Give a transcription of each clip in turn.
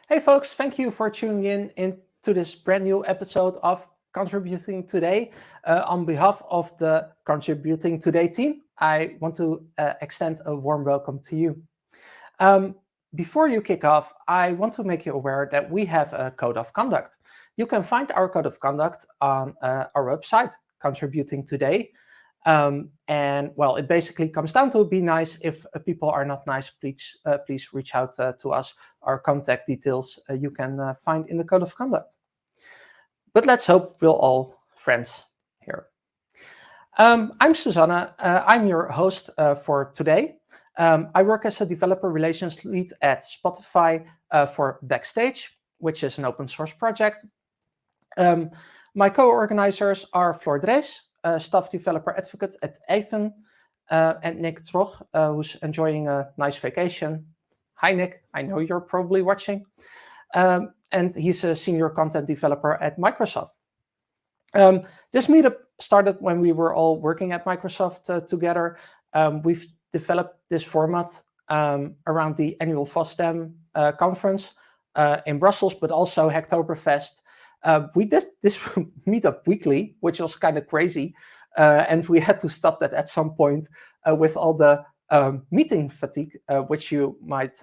Hey folks, thank you for tuning in into this brand new episode of Contributing Today. On behalf of the Contributing Today team, I want to extend a warm welcome to you. Um, Before you kick off, I want to make you aware that we have a code of conduct. You can find our code of conduct on our website, Contributing Today. And well, it basically comes down to be nice. If people are not nice, please reach out to us. Our contact details you can find in the code of conduct. But let's hope we're all friends here. I'm Suzanne. I'm your host for today. I work as a developer relations lead at Spotify for Backstage, which is an open source project. My co-organizers are Floor Drees, staff developer advocate at Even, and Nick Trog, who's enjoying a nice vacation. Hi, Nick. I know you're probably watching. And he's a senior content developer at Microsoft. This meetup started when we were all working at Microsoft together. We've developed this format around the annual FOSDEM conference in Brussels, but also Hacktoberfest. We did this meetup weekly, which was kind of crazy, and we had to stop that at some point with all the meeting fatigue, which might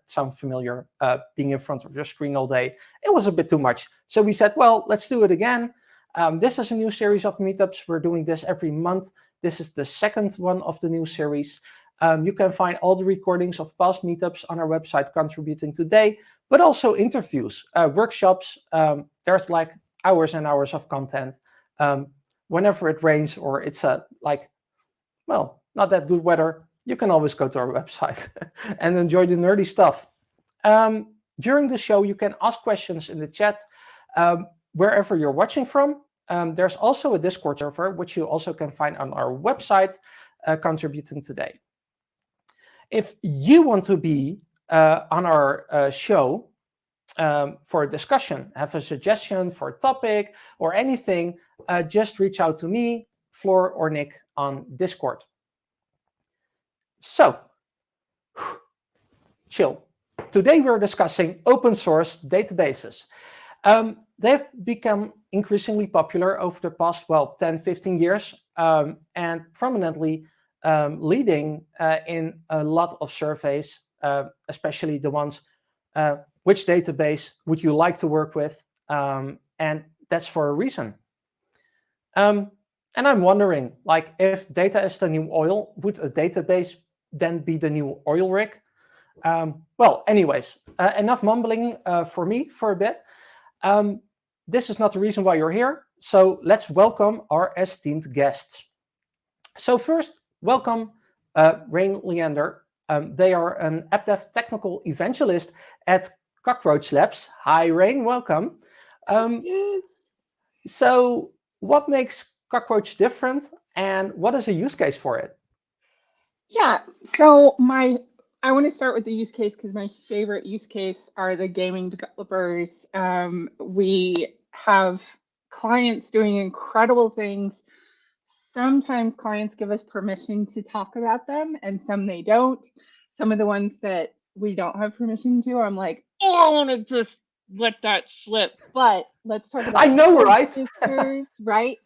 sound familiar. Being in front of your screen all day, it was a bit too much. So we said, well, let's do it again. This is a new series of meetups. We're doing this every month. This is the second one of the new series. You can find all the recordings of past meetups on our website, Contributing Today, but also interviews, workshops. There's like hours and hours of content. Whenever it rains or it's not that good weather, you can always go to our website and enjoy the nerdy stuff. During the show, you can ask questions in the chat wherever you're watching from. There's also a Discord server, which you also can find on our website, Contributing Today. If you want to be on our show for a discussion, have a suggestion for a topic or anything, just reach out to me, Floor, or Nick on Discord. So, chill. Today we're discussing open source databases. They've become increasingly popular over the past, 10, 15 years, and prominently leading in a lot of surveys, especially the ones, which database would you like to work with? And that's for a reason. And I'm wondering, if data is the new oil, would a database then be the new oil rig? Anyways, enough mumbling for me for a bit. This is not the reason why you're here, so let's welcome our esteemed guests. So first, welcome Rain and Leander. They are an app dev technical evangelist at Cockroach Labs. Hi, Rain, welcome. Yes. So what makes Cockroach different, and what is a use case for it? Yeah, so I want to start with the use case because my favorite use case are the gaming developers. We have clients doing incredible things. Sometimes clients give us permission to talk about them, and some they don't. Some of the ones that we don't have permission to, I'm like, oh, I want to just let that slip. But let's talk about I know, Dev right? Sisters, right?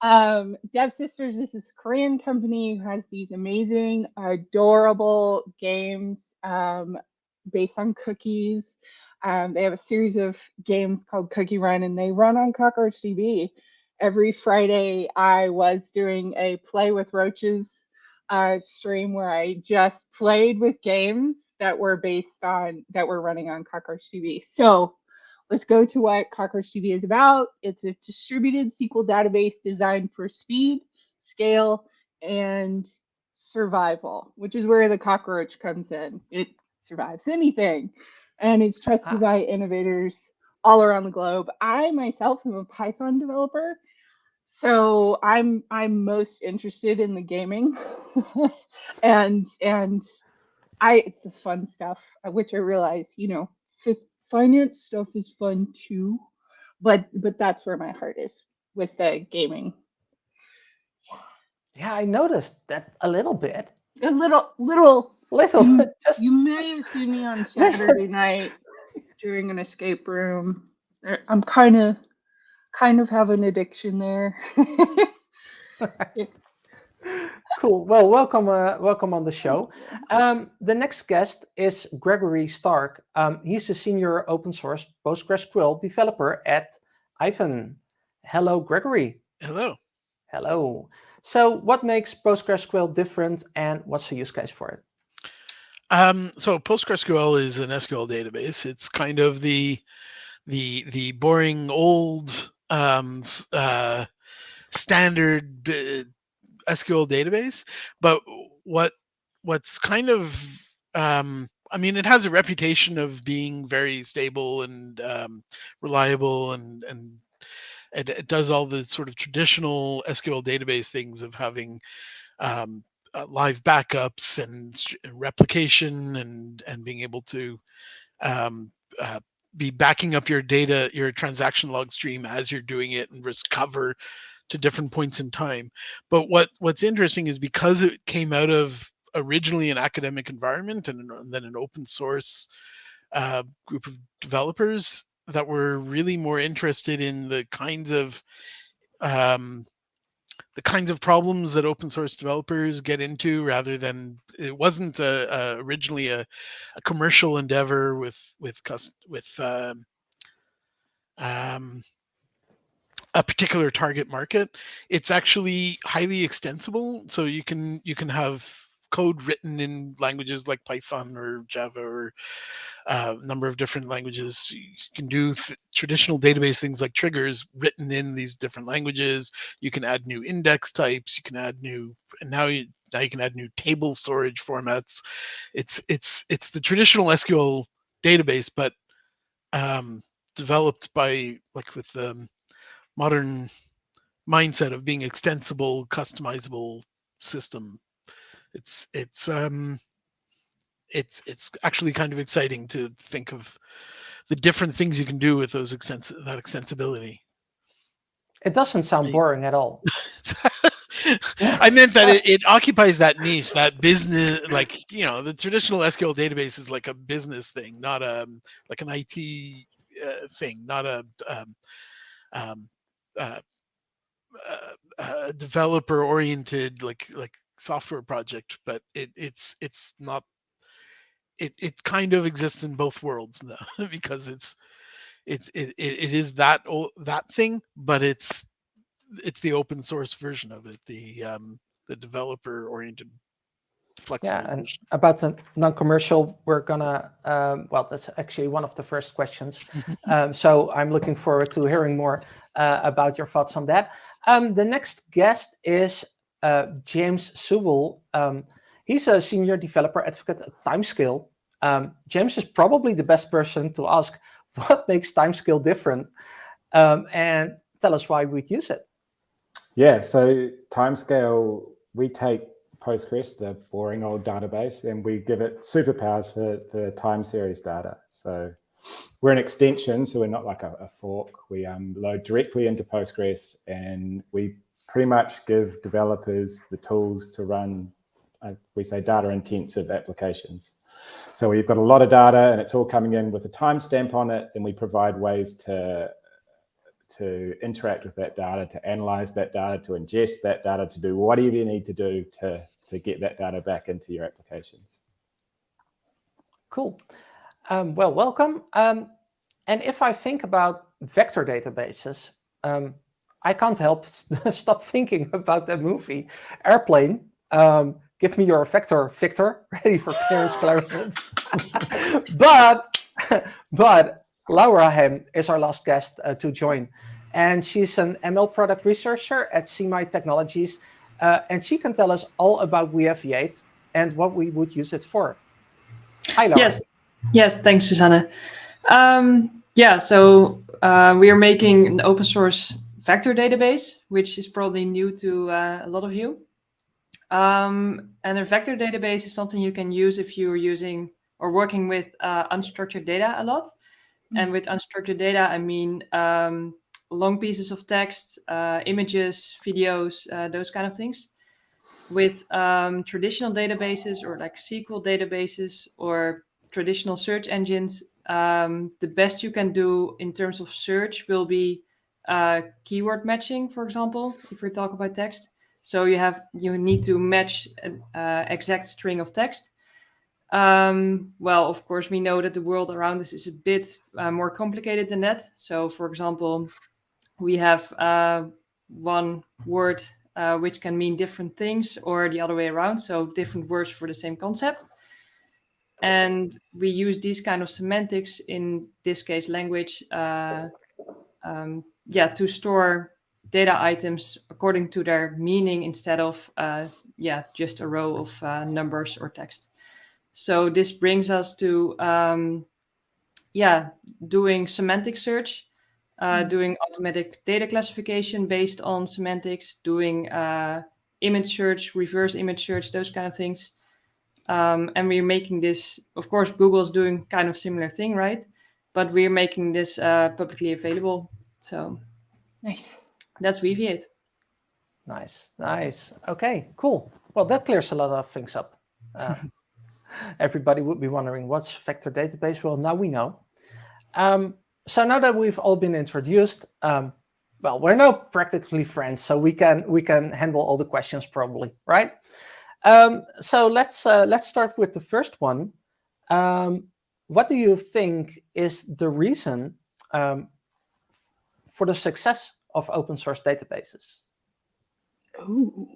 Dev Sisters is this Korean company who has these amazing, adorable games based on cookies. They have a series of games called Cookie Run, and they run on Cockroach TV. Every Friday, I was doing a Play with Roaches stream where I just played with games that were running on Cockroach TV. So let's go to what Cockroach TV is about. It's a distributed SQL database designed for speed, scale, and survival, which is where the cockroach comes in. It survives anything, and it's trusted by innovators all around the globe. I myself am a Python developer, so I'm most interested in the gaming, and it's the fun stuff, which I realize, finance stuff is fun too, but that's where my heart is with the gaming. Yeah, I noticed that a little bit. A little. Little, You, just you may have seen me on Saturday night doing an escape room. I'm kind of have an addiction there. Cool. Well, welcome on the show. Thank you. The next guest is Gregory Stark. He's a senior open source PostgreSQL developer at Ivan. Hello, Gregory. Hello. Hello. So what makes PostgreSQL different and what's the use case for it? So PostgreSQL is an SQL database. It's kind of the boring old standard SQL database, but what's kind of it has a reputation of being very stable and reliable, and it does all the sort of traditional SQL database things of having live backups and replication and being able to be backing up your data, your transaction log stream as you're doing it, and recover to different points in time. But what's interesting is because it came out of originally an academic environment and then an open source group of developers that were really more interested in the kinds of problems that open source developers get into, rather than it wasn't originally a commercial endeavor with a particular target market. It's actually highly extensible, so you can have code written in languages like Python or Java or a number of different languages. You can do traditional database things like triggers written in these different languages. You can add new index types. You can add new, and now you can add new table storage formats. It's the traditional SQL database, but developed by with the modern mindset of being extensible, customizable system. It's actually kind of exciting to think of the different things you can do with those that extensibility. It doesn't sound boring at all. I meant that it occupies that niche, that business, the traditional SQL database is like a business thing, not like an IT thing, not a developer oriented like software project, but it's not. It kind of exists in both worlds now because it is that thing, but it's the open source version of it, the developer oriented flexible Yeah, and version. about the non-commercial, we're gonna that's actually one of the first questions. So I'm looking forward to hearing more about your thoughts on that. The next guest is James Sewell. He's a senior developer advocate at Timescale. James is probably the best person to ask what makes Timescale different, and tell us why we'd use it. Yeah, so Timescale, we take Postgres, the boring old database, and we give it superpowers for time series data. So we're an extension, so we're not like a fork. We load directly into Postgres, and we pretty much give developers the tools to run, we say, data-intensive applications. So we've got a lot of data, and it's all coming in with a timestamp on it, and we provide ways to interact with that data, to analyze that data, to ingest that data, to do whatever you need to do to get that data back into your applications. Cool. Well, welcome. And if I think about vector databases, I can't help stop thinking about that movie, Airplane. Give me your vector, Victor, ready for clearance clarence. But Laura Hem is our last guest to join. And she's an ML product researcher at CMI Technologies. And she can tell us all about weHave and what we would use it for. Hi, Laura. Yes, thanks, Suzanne. So we are making an open source vector database, which is probably new to a lot of you. And a vector database is something you can use if you're using or working with unstructured data a lot. And with unstructured data, I mean long pieces of text, images, videos, those kind of things. With traditional databases or like SQL databases or traditional search engines, The best you can do in terms of search will be keyword matching, for example, if we talk about text. So you need to match an exact string of text. Well, of course, we know that the world around us is a bit more complicated than that. So, for example, we have one word which can mean different things, or the other way around, so different words for the same concept. And we use these kind of semantics, in this case language, to store data items according to their meaning instead of just a row of numbers or text. So this brings us to doing semantic search, doing automatic data classification based on semantics, doing image search, reverse image search, those kind of things. And we're making this, of course, Google's doing kind of similar thing, right? But we're making this publicly available. So Nice. that's Weaviate. Nice. Okay, cool. Well, that clears a lot of things up. Everybody would be wondering, what's vector database? Well, now we know. So now that we've all been introduced, well, we're now practically friends, so we can handle all the questions probably, right? So let's start with the first one. What do you think is the reason for the success of open source databases? Ooh.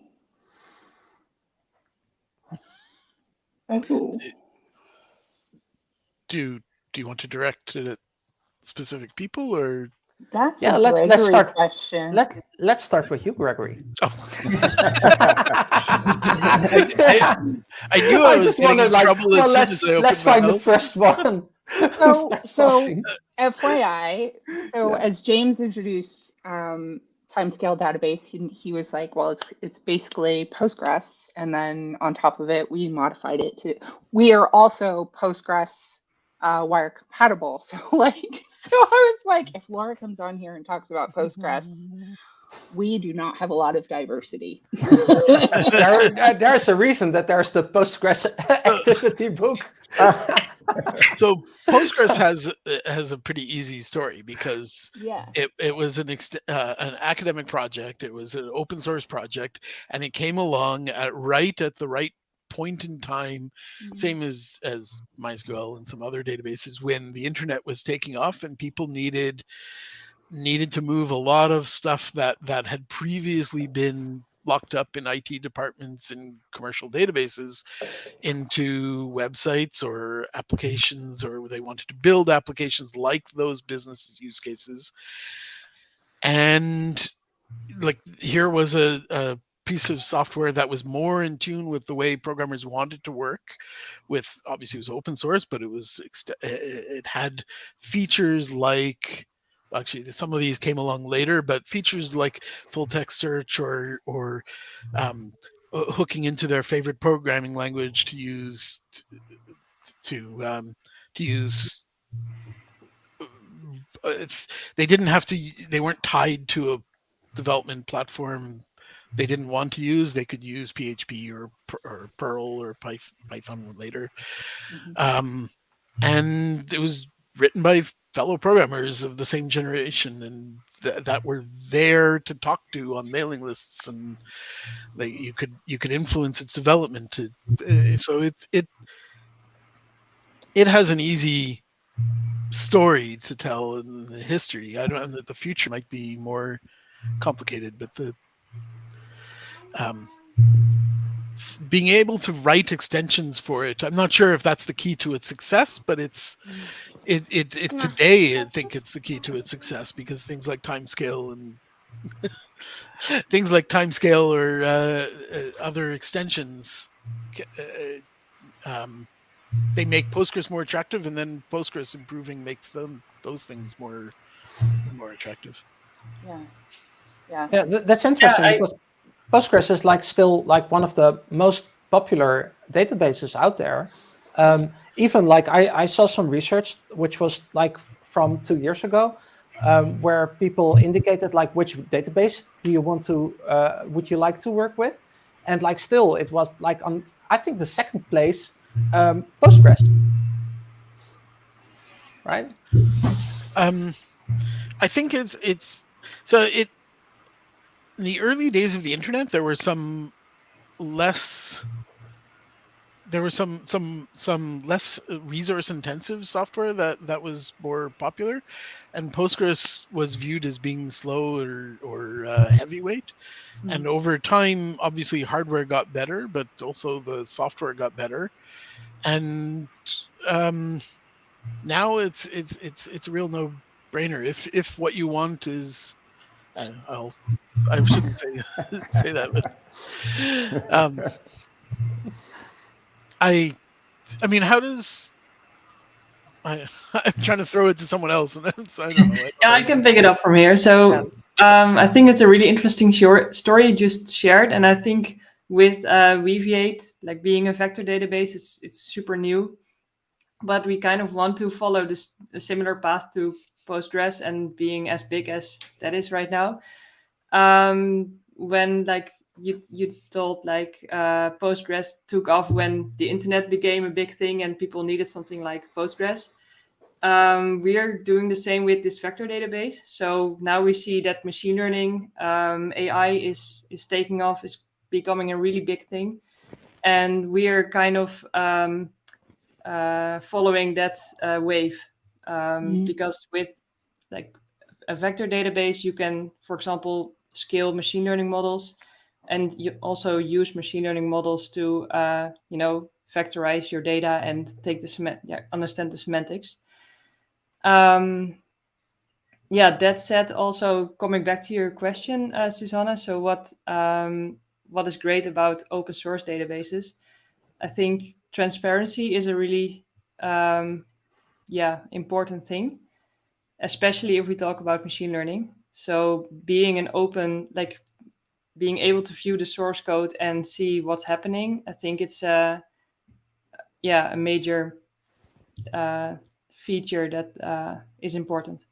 Oh. Do you want to direct it at specific people, or? That's Yeah, a let's Gregory start. question. Let's start with you, Gregory. Oh. I knew I was just getting in wanted, trouble as soon as I let's opened my find the mouth. first one. So FYI, as James introduced timescale database, he was like, well, it's basically Postgres, and then on top of it, we modified it to. We are also Postgres wire compatible. So I was like, if Laura comes on here and talks about Postgres, we do not have a lot of diversity. There's a reason that there's the Postgres activity book. So Postgres has a pretty easy story, because it was an academic project. It was an open source project, and it came along right at the right point in time, same as MySQL and some other databases, when the internet was taking off and people needed to move a lot of stuff that had previously been locked up in IT departments and commercial databases into websites or applications, or they wanted to build applications like those business use cases. And like, here was a piece of software that was more in tune with the way programmers wanted to work with. Obviously it was open source, but it had features like, actually some of these came along later, but features like full text search or hooking into their favorite programming language to use they weren't tied to a development platform they didn't want to use. They could use PHP or Perl or Python later. And it was written by fellow programmers of the same generation, and that were there to talk to on mailing lists, and you could influence its development. So it has an easy story to tell in the history. I don't know that the future might be more complicated, but being able to write extensions for it, I'm not sure if that's the key to its success, but it today I think it's the key to its success, because things like timescale or other extensions, they make Postgres more attractive, and then Postgres improving makes those things more attractive. Yeah, that's interesting, because Postgres is still one of the most popular databases out there. Even I saw some research which was from 2 years ago, where people indicated which database do you want to would you like to work with, and still it was on, I think, the second place, Postgres. right? I think it's so it in the early days of the internet there were some less resource intensive software that was more popular, and Postgres was viewed as being slow or heavyweight. And over time, obviously hardware got better, but also the software got better. And now it's a real no-brainer. If what you want is, I shouldn't say that, but I mean, how does I'm trying to throw it to someone else, and I don't know. Yeah, I can pick it up from here. So I think it's a really interesting story you just shared, and I think with Weaviate, like being a vector database, it's super new, but we kind of want to follow a similar path to Postgres and being as big as that is right now. When like you told like Postgres took off when the internet became a big thing and people needed something like Postgres. We are doing the same with this vector database. So now we see that machine learning, AI is taking off, is becoming a really big thing, and we are kind of following that wave because with like a vector database, you can, for example, scale machine learning models, and you also use machine learning models to vectorize your data and take understand the semantics. That said, also coming back to your question, Susanna, so what is great about open source databases? I think transparency is a really important thing, especially if we talk about machine learning. So being being able to view the source code and see what's happening, I think it's a major feature that is important.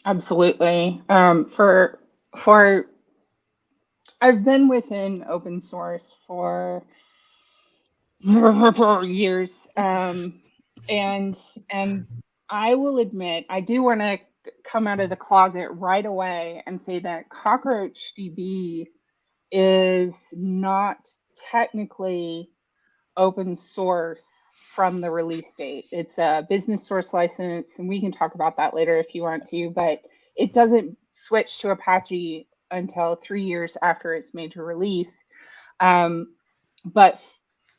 Absolutely. I've been within open source for years, and I will admit, I do want to come out of the closet right away and say that CockroachDB is not technically open source from the release date. It's a business source license, and we can talk about that later if you want to, but it doesn't switch to Apache until 3 years after its major release. But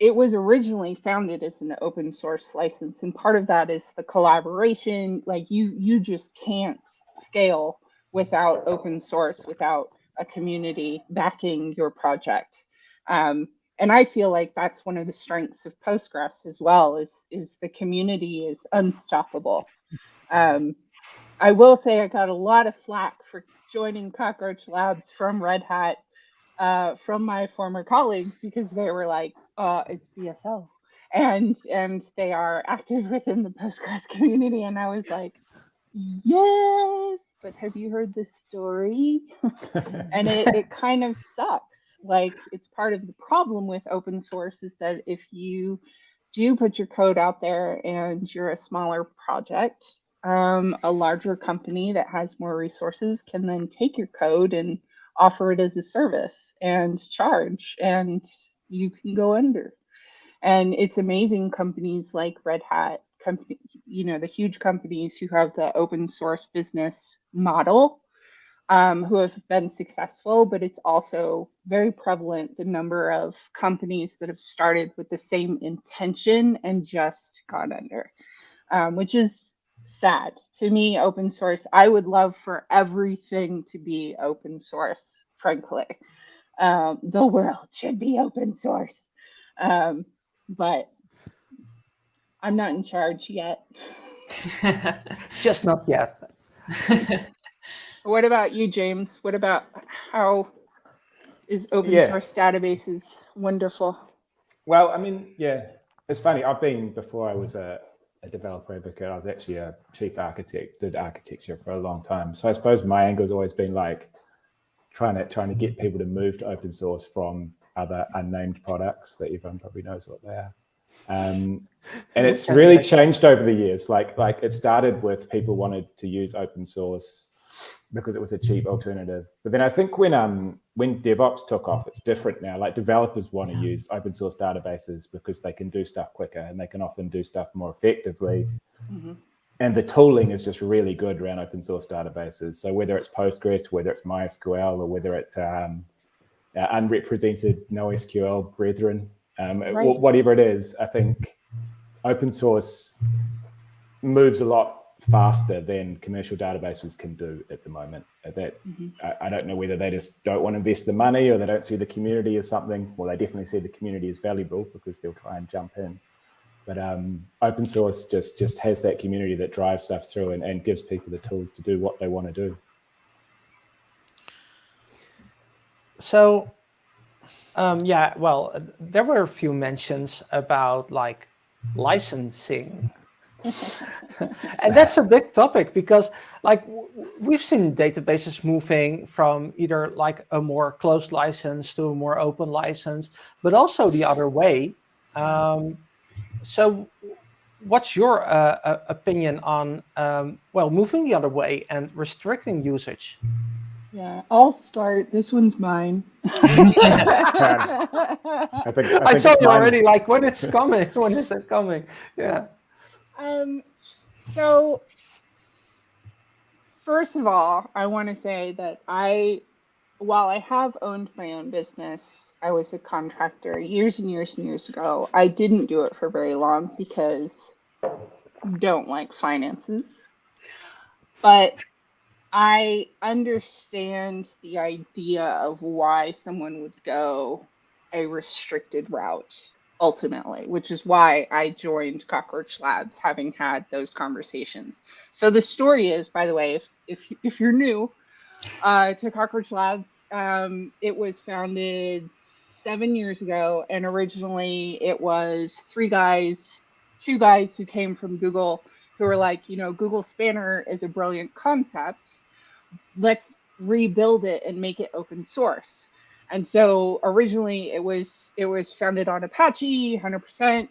it was originally founded as an open source license, and part of that is the collaboration. Like you just can't scale without open source, without a community backing your project. And I feel like that's one of the strengths of Postgres as well, is the community is unstoppable. I will say I got a lot of flack for joining Cockroach Labs from Red Hat, from my former colleagues, because they were like, it's BSL. And they are active within the Postgres community. And I was like, yes, but have you heard this story? And it kind of sucks. Like, it's part of the problem with open source is that if you do put your code out there and you're a smaller project, a larger company that has more resources can then take your code and offer it as a service and charge, and you can go under. And it's amazing companies like Red Hat, the huge companies who have the open source business model, who have been successful, but it's also very prevalent, the number of companies that have started with the same intention and just gone under, which is sad. To me, open source, I would love for everything to be open source, frankly. The world should be open source. But I'm not in charge yet. Just not yet. What about you, James? What about how is open source databases wonderful? Well, I mean, it's funny. Before I was a developer advocate, I was actually a chief architect, did architecture for a long time. So I suppose my angle has always been like trying to get people to move to open source from other unnamed products that everyone probably knows what they are. And it's really changed over the years. Like it started with people wanted to use open source because it was a cheap alternative. But then I think when DevOps took off, it's different now. Like developers want to use open source databases because they can do stuff quicker and they can often do stuff more effectively. And the tooling is just really good around open source databases. So whether it's Postgres, whether it's MySQL, or whether it's unrepresented NoSQL brethren, whatever it is, I think open source moves a lot faster than commercial databases can do at the moment. That I don't know whether they just don't want to invest the money or they don't see the community as something. Well, they definitely see the community as valuable because they'll try and jump in. But open source just has that community that drives stuff through and gives people the tools to do what they want to do. So, yeah, well, there were a few mentions about like licensing. And that's a big topic because like we've seen databases moving from either like a more closed license to a more open license, but also the other way. So what's your opinion on, well, moving the other way and restricting usage? Yeah, I'll start. This one's mine. I think I told you mine. already, like, when it's coming, when is it coming? Yeah. So first of all, I want to say that while I have owned my own business, I was a contractor years and years and years ago. I didn't do it for very long because I don't like finances. But I understand the idea of why someone would go a restricted route ultimately, which is why I joined Cockroach Labs, having had those conversations. So the story is, by the way, if you're new to Cockroach Labs, it was founded 7 years ago, and originally it was two guys who came from Google who were like, Google Spanner is a brilliant concept. Let's rebuild it and make it open source. And so originally it was founded on Apache, 100%,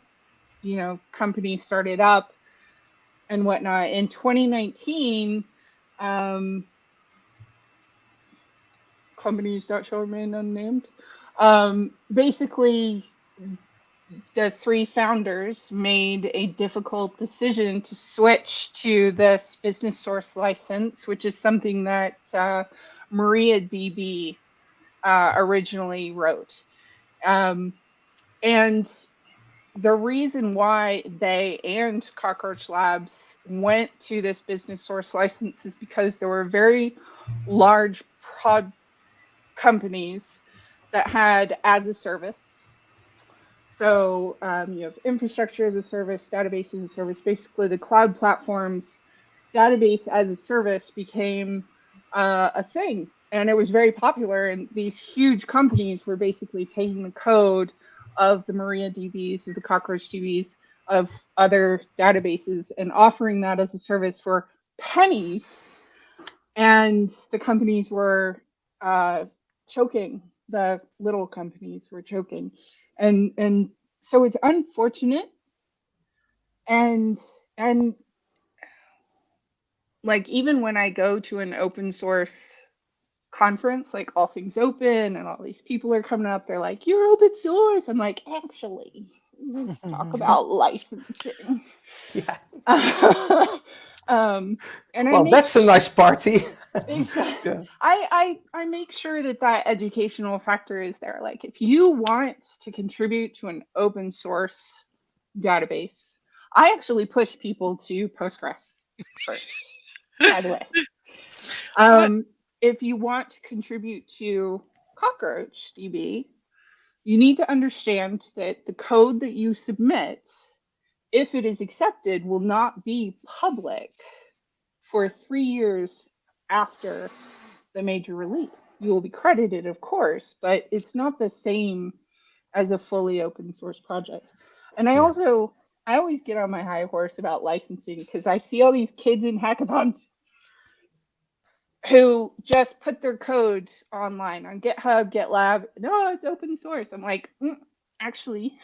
company started up and whatnot. In 2019, companies that shall remain unnamed, basically the three founders made a difficult decision to switch to this business source license, which is something that MariaDB originally wrote. And the reason why they and Cockroach Labs went to this business source license is because there were very large companies that had as a service. So you have infrastructure as a service, database as a service. Basically, the cloud platforms, database as a service became a thing. And it was very popular. And these huge companies were basically taking the code of the MariaDBs, of the CockroachDBs, of other databases, and offering that as a service for pennies. And the companies were choking. The little companies were choking. And so it's unfortunate. And like, even when I go to an open source conference, like All Things Open, and all these people are coming up, they're like, you're open source. I'm like, actually, let's talk about licensing. Yeah. And well, that's a nice party. Exactly. Yeah. I make sure that educational factor is there. Like, if you want to contribute to an open source database, I actually push people to Postgres first, by the way. If you want to contribute to CockroachDB, you need to understand that the code that you submit, if it is accepted, will not be public for 3 years after the major release. You will be credited, of course, but it's not the same as a fully open source project. And I always get on my high horse about licensing because I see all these kids in hackathons who just put their code online on GitHub, GitLab. No, it's open source. I'm like, actually,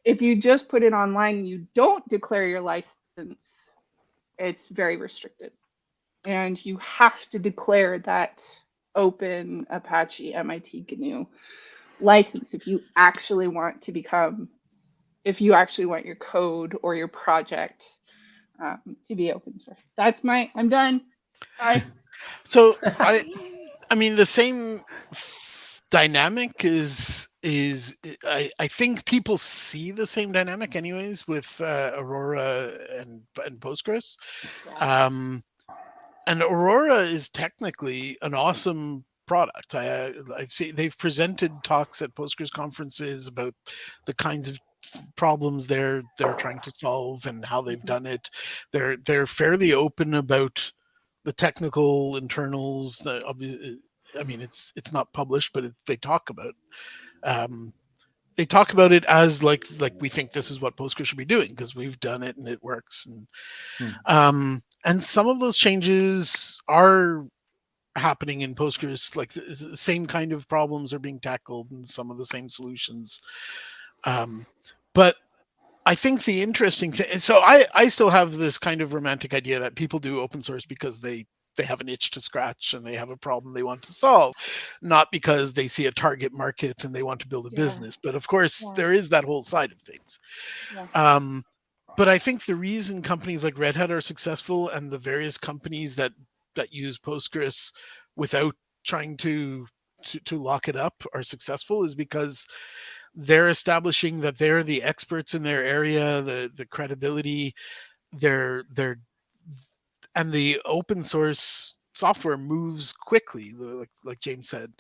If you just put it online, you don't declare your license, it's very restricted. And you have to declare that Open Apache MIT GNU license if you actually want to become, if you actually want your code or your project to be open source. I'm done. Bye. So I mean, the same dynamic is I think people see the same dynamic anyways with Aurora and Postgres. And Aurora is technically an awesome product. I've seen they've presented talks at Postgres conferences about the kinds of problems they're trying to solve and how they've done it. They're fairly open about the technical internals. I mean, it's not published, but they talk about. They talk about it as like we think this is what Postgres should be doing because we've done it and it works. And some of those changes are happening in Postgres. Like the same kind of problems are being tackled and some of the same solutions. But I think the interesting thing, so I still have this kind of romantic idea that people do open source because they have an itch to scratch and they have a problem they want to solve, not because they see a target market and they want to build a business. But of course, there is that whole side of things. But I think the reason companies like Red Hat are successful and the various companies that use Postgres without trying to lock it up are successful is because they're establishing that they're the experts in their area, the credibility, and the open source software moves quickly, like James said.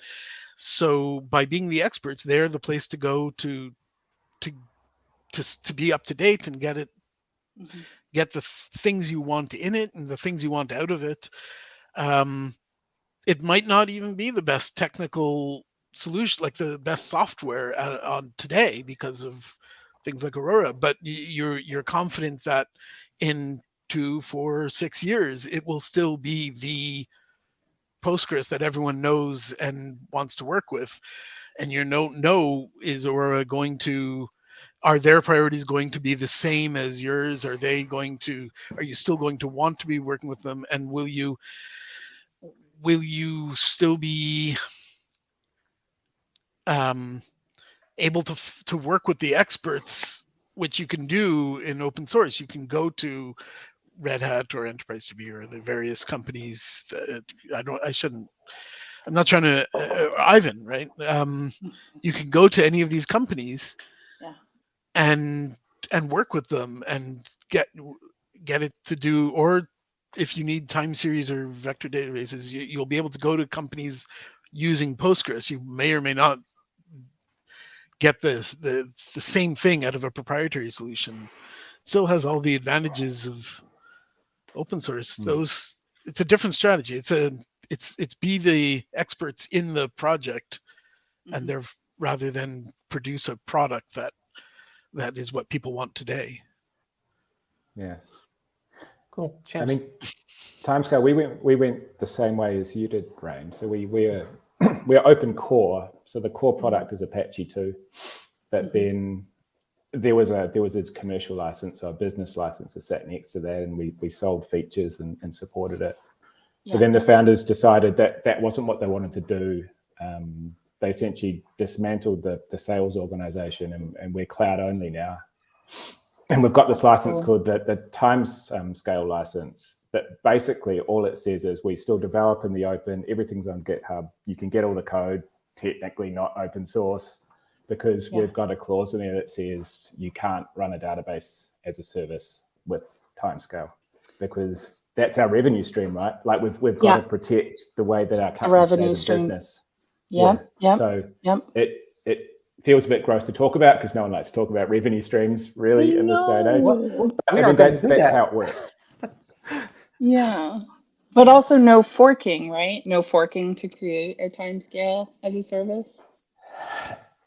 So by being the experts, they're the place to go to be up to date and get the things you want in it and the things you want out of it. It might not even be the best technical solution, like the best software on today because of things like Aurora, but you're confident that in 2, 4, 6 years it will still be the Postgres that everyone knows and wants to work with. And you is Aurora going to, are their priorities going to be the same as yours? Are you still going to want to be working with them? And will you still be able to work with the experts, which you can do in open source? You can go to Red Hat or Enterprise DB or the various companies that I'm not trying to Ivan, right? You can go to any of these companies and work with them and get it to do, or if you need time series or vector databases, you'll be able to go to companies using Postgres. You may or may not get the same thing out of a proprietary solution. It still has all the advantages of open source. It's a different strategy. It's be the experts in the project, and they're rather than produce a product that is what people want today. Yeah. Cool. I mean, timescale. We went the same way as you did, Rain. So we're open core. So the core product is Apache 2, but then there was its commercial license, or business license that sat next to that, and we sold features and supported it. But then the founders decided that wasn't what they wanted to do. They essentially dismantled the sales organization, and we're cloud only now. And we've got this license called the Timescale license. But basically, all it says is we still develop in the open. Everything's on GitHub. You can get all the code, technically not open source, because we've got a clause in there that says you can't run a database as a service with Timescale, because that's our revenue stream, right? Like we've got to protect the way that our company stays in business. So it feels a bit gross to talk about because no one likes to talk about revenue streams really in this day and age. Well, I mean, that's how it works. But also no forking, right? No forking to create a timescale as a service.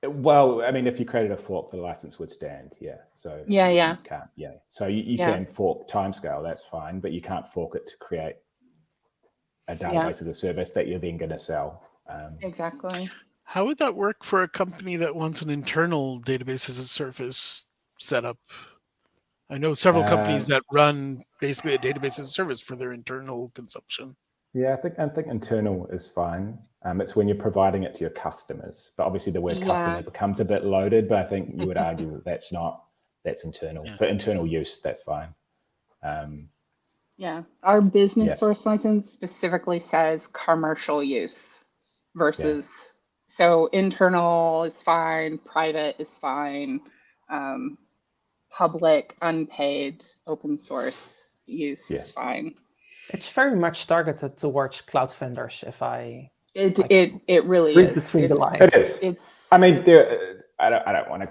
Well, I mean, if you created a fork, the license would stand. So you can't. So you can fork timescale. That's fine, but you can't fork it to create a database as a service that you're then going to sell. Exactly. How would that work for a company that wants an internal database as a service? set up? I know several companies that run basically a database as a service for their internal consumption. Yeah, I think internal is fine. It's when you're providing it to your customers. But obviously the word customer becomes a bit loaded, but I think you would argue that that's internal. For internal use, that's fine. Our business source license specifically says commercial use versus, so internal is fine, private is fine, public, unpaid, open source use is fine. It's very much targeted towards cloud vendors. If it really read is between the lines. It is. It's. I mean, I don't want to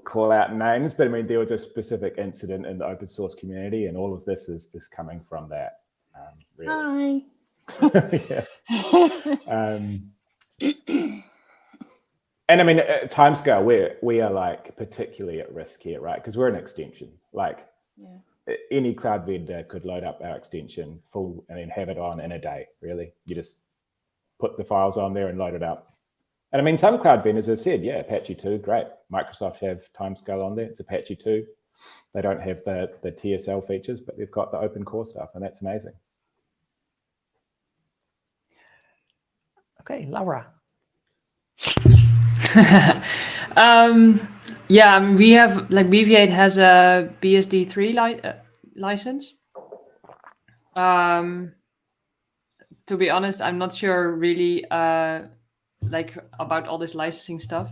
call out names, but I mean, there was a specific incident in the open source community, and all of this is coming from that. Really. And I mean, at timescale, we are like particularly at risk here, right? Because we're an extension. Like any cloud vendor could load up our extension full and then have it on in a day. Really, you just put the files on there and load it up. And I mean, some cloud vendors have said, Apache 2, great. Microsoft have timescale on there. It's Apache 2. They don't have the TSL features, but they've got the open core stuff, and that's amazing. Okay, Laura. We have, like, BV8 has a BSD3 license. To be honest, I'm not sure really like about all this licensing stuff.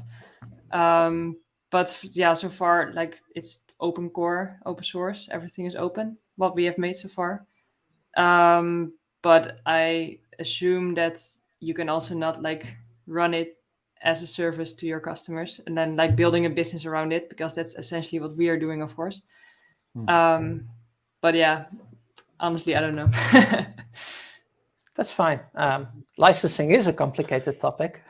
But so far, like, it's open core, open source, everything is open, what we have made so far. But I assume that you can also not like run it as a service to your customers and then like building a business around it, because that's essentially what we are doing, of course. But honestly, I don't know. That's fine. Licensing is a complicated topic.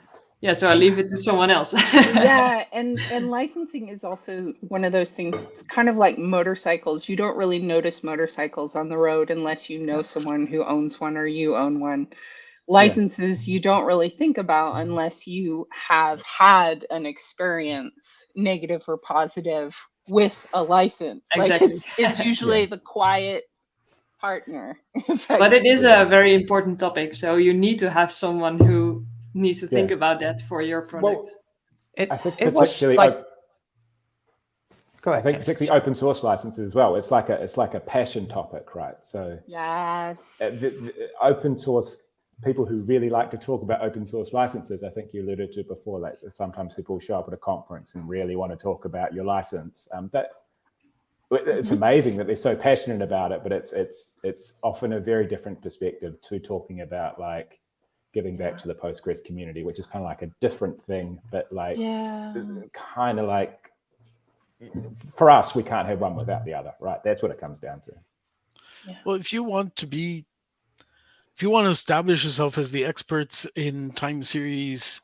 So I'll leave it to someone else. And licensing is also one of those things. It's kind of like motorcycles. You don't really notice motorcycles on the road unless you know someone who owns one or you own one. Licenses you don't really think about unless you have had an experience, negative or positive, with a license. Exactly. Like it's usually the quiet partner. But it is a very important topic, so you need to have someone who needs to think about that for your product. Well, I think it was particularly like. Go ahead. I think particularly open source licenses as well. It's like a passion topic, right? So the open source people who really like to talk about open source licenses, I think you alluded to before, like sometimes people show up at a conference and really want to talk about your license. It's amazing that they're so passionate about it, but it's often a very different perspective to talking about like giving back to the Postgres community, which is kind of like a different thing, but like kind of like for us, we can't have one without the other, right? That's what it comes down to. Well, if you want to establish yourself as the experts in time series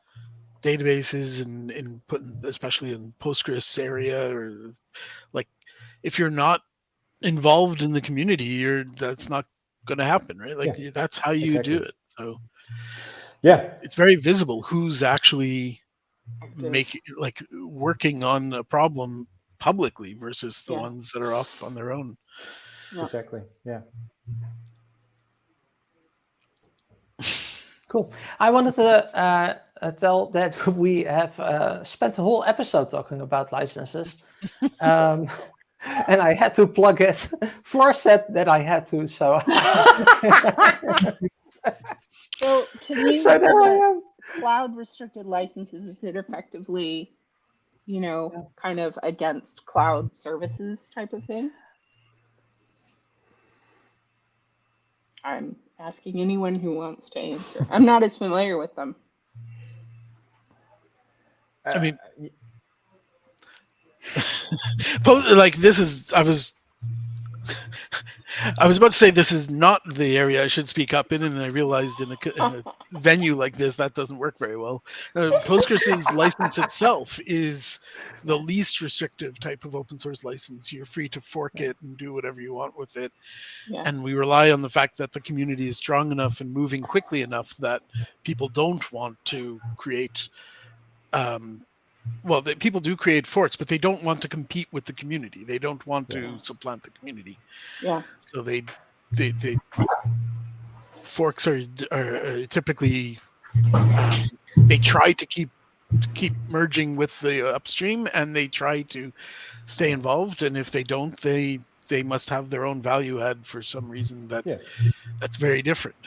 databases and especially in Postgres area, or like if you're not involved in the community, that's not going to happen, right? Like that's how you do it. So it's very visible who's actually working on a problem publicly versus the ones that are off on their own. Exactly. Cool. I wanted to tell that we have spent the whole episode talking about licenses. And I had to plug it. Floor said that I had to, so. So can you cloud restricted licenses, is it effectively, kind of against cloud services type of thing? I'm asking anyone who wants to answer. I'm not as familiar with them. I mean, like this is, I was about to say this is not the area I should speak up in, and I realized in a venue like this that doesn't work very well. Postgres' license itself is the least restrictive type of open source license. You're free to fork it and do whatever you want with it. And we rely on the fact that the community is strong enough and moving quickly enough that people don't want to create well, people do create forks, but they don't want to compete with the community. They don't want to Yeah. supplant the community. Yeah. So they forks are typically they try to keep merging with the upstream, and they try to stay involved. And if they don't, they must have their own value add for some reason Yeah. that's very different.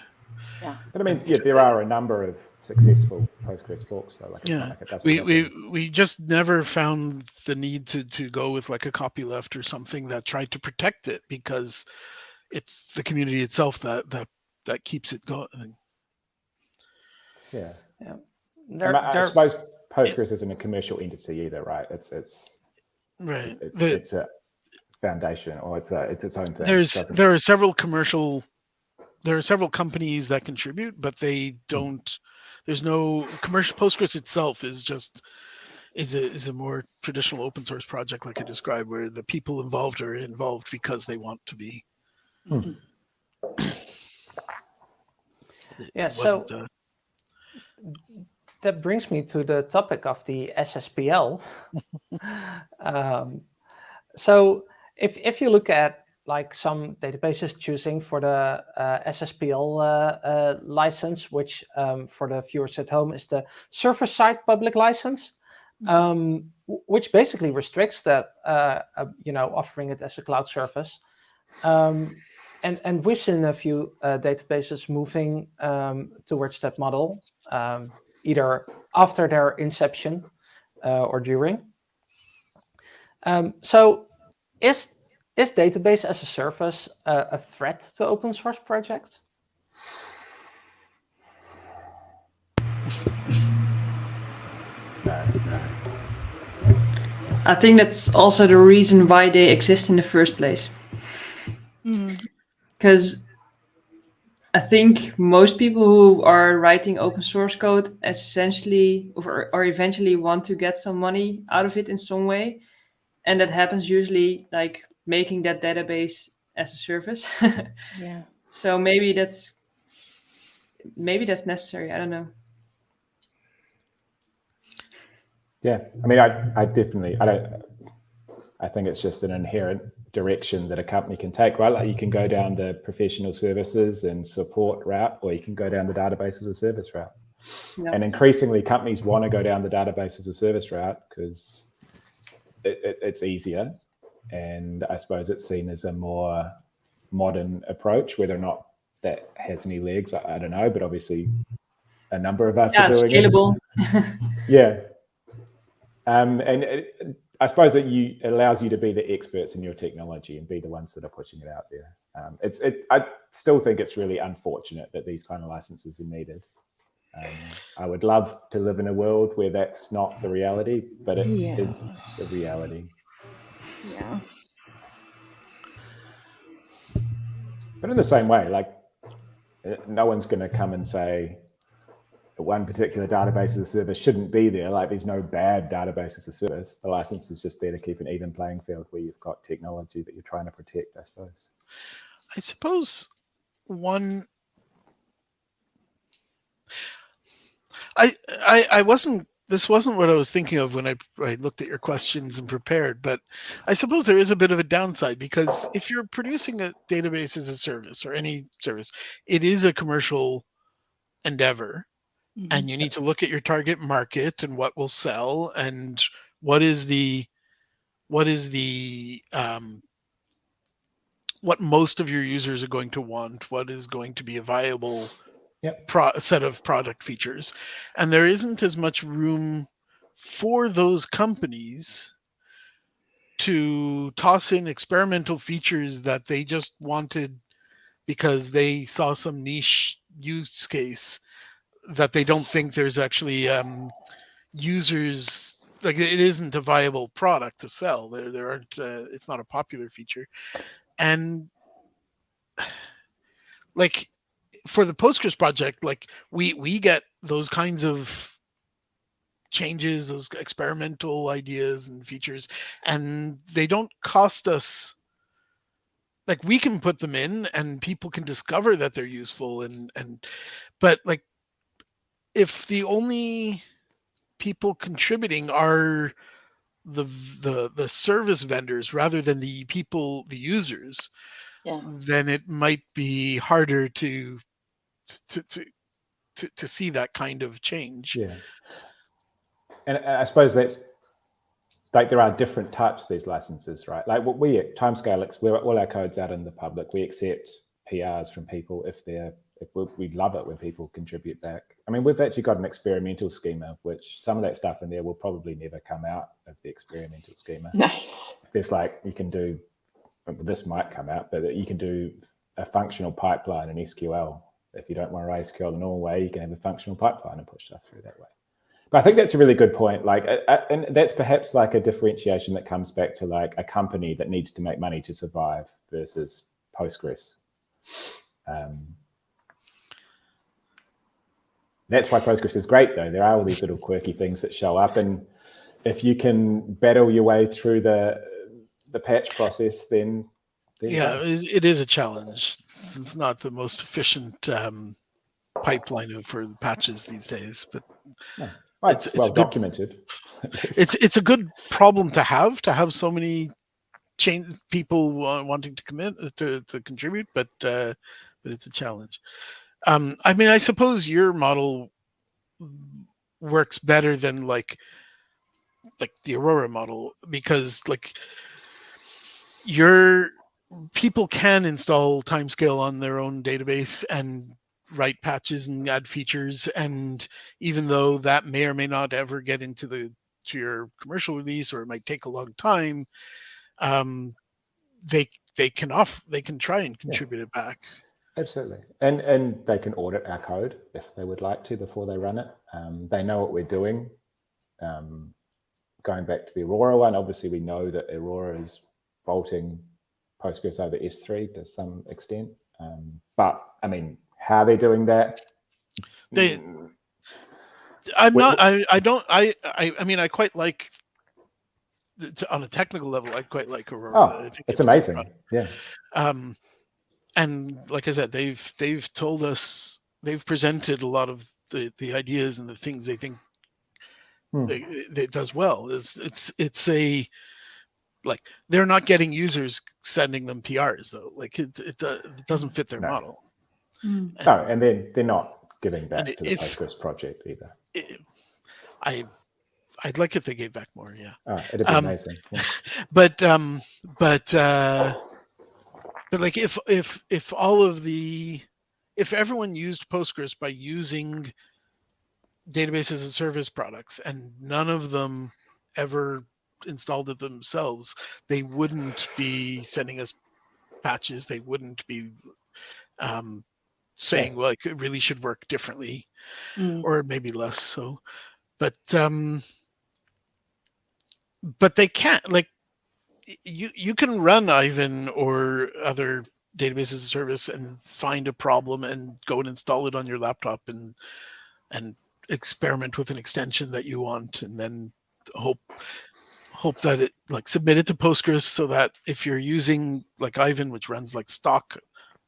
Yeah. But I mean, yeah, there are a number of successful Postgres forks, so like it's Yeah, not like it doesn't happen. we just never found the need to go with like a copyleft or something that tried to protect it, because it's the community itself that keeps it going. Yeah. Yeah. And I suppose Postgres isn't a commercial entity either, right? It's right. it's a foundation, or it's its own thing. There are several companies that contribute, but they don't. There's no commercial. Postgres itself is a more traditional open source project, like I described, where the people involved are involved because they want to be. Yeah. So that brings me to the topic of the SSPL. So if you look at like some databases choosing for the SSPL license, which for the viewers at home is the server-side public license, which basically restricts that, offering it as a cloud service. And we've seen a few databases moving towards that model, either after their inception or during. So is database as a service a threat to open source projects? No. I think that's also the reason why they exist in the first place. Because I think most people who are writing open source code essentially or eventually want to get some money out of it in some way. And that happens usually like making that database as a service. Yeah. So maybe that's necessary. I don't know. Yeah, I mean, I think it's just an inherent direction that a company can take, right? Like you can go down the professional services and support route, or you can go down the database as a service route. Yeah. And increasingly companies want to go down the database as a service route because it's easier. And I suppose it's seen as a more modern approach. Whether or not that has any legs, I don't know, but obviously a number of us are doing scalable. Yeah. And I suppose that it allows you to be the experts in your technology and be the ones that are pushing it out there. I still think it's really unfortunate that these kind of licenses are needed. I would love to live in a world where that's not the reality, but it is the reality. Yeah. But in the same way, like no one's going to come and say one particular database as a service shouldn't be there. Like there's no bad database as a service. The license is just there to keep an even playing field where you've got technology that you're trying to protect, I suppose. I suppose this wasn't what I was thinking of when I looked at your questions and prepared, but I suppose there is a bit of a downside, because if you're producing a database as a service or any service, it is a commercial endeavor. And you need to look at your target market and what will sell and what most of your users are going to want, what is going to be a viable set of product features. And there isn't as much room for those companies to toss in experimental features that they just wanted because they saw some niche use case that they don't think there's actually users, like it isn't a viable product to sell. There aren't. It's not a popular feature, and like for the Postgres project, like we get those kinds of changes, those experimental ideas and features, and they don't cost us. Like we can put them in, and people can discover that they're useful, but like if the only people contributing are the service vendors rather than the users, Yeah. then it might be harder to see that kind of change. Yeah. And I suppose that's like there are different types of these licenses, right? Like what we at Timescale, we're all our code's out in the public. We accept PRs from people if we love it when people contribute back. I mean, we've actually got an experimental schema, which some of that stuff in there will probably never come out of the experimental schema. Nice. There's like, you can do, this might come out, but you can do a functional pipeline in SQL. If you don't want to write SQL the normal way, you can have a functional pipeline and push stuff through that way. But I think that's a really good point. Like, and that's perhaps like a differentiation that comes back to like a company that needs to make money to survive versus Postgres. That's why Postgres is great, though. There are all these little quirky things that show up, and if you can battle your way through the patch process, then yeah, it is a challenge. It's not the most efficient pipeline for patches these days, but no. It's well documented. It's a good problem to have so many people wanting to commit to contribute, but it's a challenge. I mean, I suppose your model works better than like the Aurora model, because like your people can install Timescale on their own database and write patches and add features, and even though that may or may not ever get into your commercial release, or it might take a long time, they can try and contribute it back. Absolutely. And they can audit our code if they would like to before they run it. They know what we're doing. Going back to the Aurora one, obviously we know that Aurora is bolting Postgres over S3 to some extent. But I mean, how they're doing that? I mean, I quite like, on a technical level, I quite like Aurora. Oh, I think it's amazing. Yeah. And like I said, they've told us, they've presented a lot of the ideas and the things they think it does well. It's a, like, they're not getting users sending them PRs though. Like it doesn't fit their model. No, and they're not giving back to the Postgres project either. I'd like if they gave back more. Yeah. Oh, it'd be amazing. Yeah. But like if everyone used Postgres by using database as a service products and none of them ever installed it themselves, they wouldn't be sending us patches. They wouldn't be saying, well, it really should work differently, or maybe less so. But they can't, like, you can run Ivan or other database as a service and find a problem and go and install it on your laptop and experiment with an extension that you want, and then hope that it, like, submit it to Postgres, so that if you're using like Ivan, which runs like stock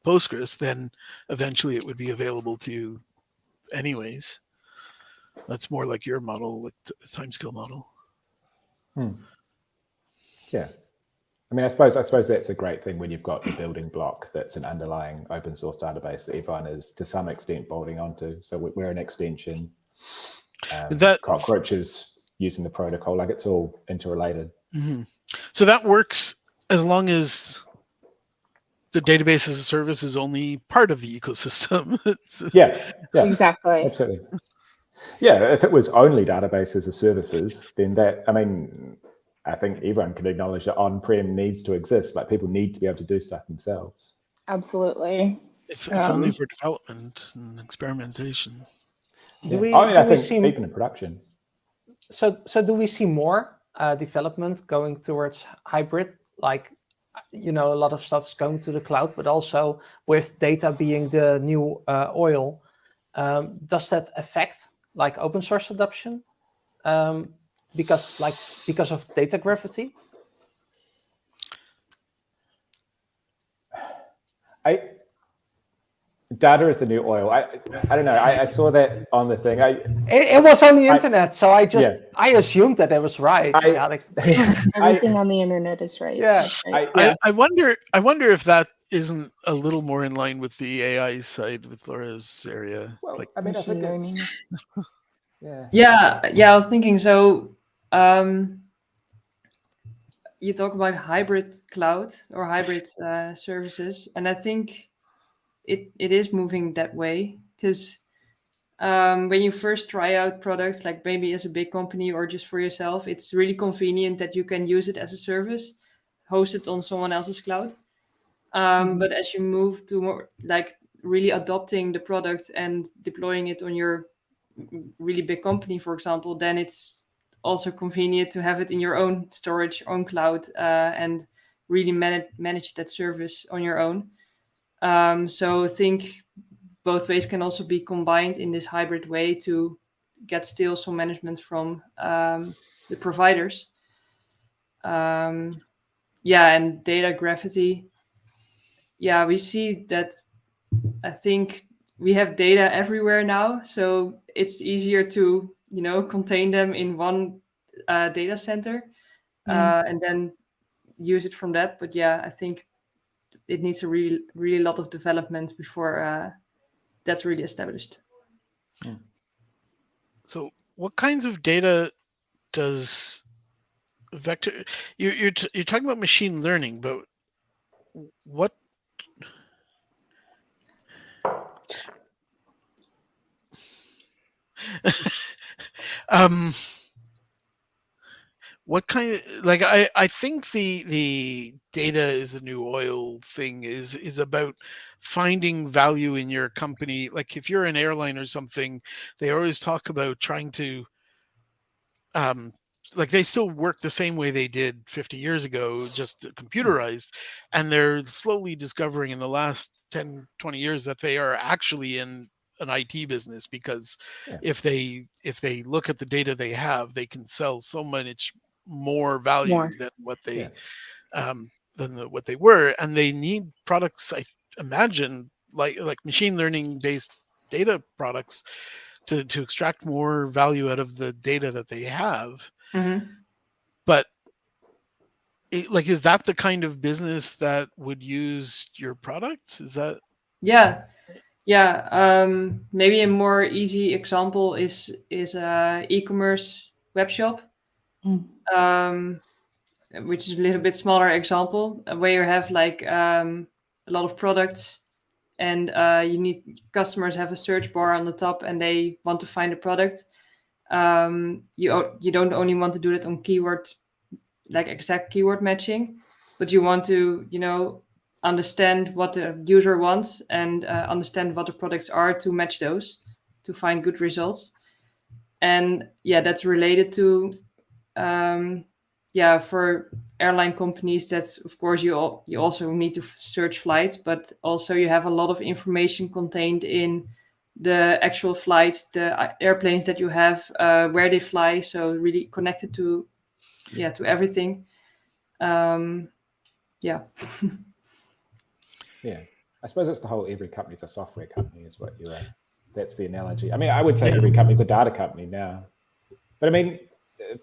Postgres, then eventually it would be available to you anyways. That's more like your model, like the Timescale model. Yeah. I mean, I suppose that's a great thing when you've got the building block that's an underlying open source database that everyone is to some extent bolting onto. So we're an extension. Cockroach is using the protocol, like it's all interrelated. So that works as long as the database as a service is only part of the ecosystem. Yeah, Exactly. Absolutely. Yeah, if it was only database as a services, then that, I mean, I think everyone can acknowledge that on-prem needs to exist. Like, people need to be able to do stuff themselves. Absolutely. If only for development and experimentation. I think even in production. So do we see more development going towards hybrid? Like, a lot of stuff is going to the cloud, but also with data being the new oil, does that affect like open source adoption? Because of data gravity? Data is the new oil. I don't know. I saw that on the thing. It was on the internet, so I assumed that it was right. Everything on the internet is right. Yeah. Right? I wonder if that isn't a little more in line with the AI side with Laura's area. Well, like I mean, I think learning. Yeah. I was thinking. So, you talk about hybrid cloud or hybrid services, and I think it is moving that way, because when you first try out products, like maybe as a big company or just for yourself, it's really convenient that you can use it as a service, host it on someone else's cloud. But as you move to more like really adopting the product and deploying it on your really big company, for example, then it's also convenient to have it in your own storage, own cloud, and really manage that service on your own. So I think both ways can also be combined in this hybrid way to get still some management from the providers. And data gravity. Yeah, we see that. I think we have data everywhere now, so it's easier to contain them in one data center and then use it from that. But yeah, I think it needs a really lot of development before that's really established. So what kinds of data does vector, you're talking about machine learning, but what what kind of, like, I think the data is the new oil thing is about finding value in your company. Like if you're an airline or something, they always talk about trying to like they still work the same way they did 50 years ago, just computerized, and they're slowly discovering in the last 10, 20 years that they are actually in an IT business, because if they look at the data they have, they can sell so much more value than what they what they were, and they need products, I imagine, like machine learning based data products to extract more value out of the data that they have. But is that the kind of business that would use your product? Is that? Maybe a more easy example is a e-commerce web shop, which is a little bit smaller example, where you have like a lot of products, and customers have a search bar on the top and they want to find a product. You don't only want to do it on keyword, like exact keyword matching, but you want to understand what the user wants and understand what the products are to match those, to find good results. And that's related to for airline companies, that's of course you also need to search flights, but also you have a lot of information contained in the actual flights, the airplanes that you have, where they fly, so really connected to everything. I suppose it's the whole, every company's a software company is what you are. That's the analogy. I mean, I would say every company's a data company now. But I mean,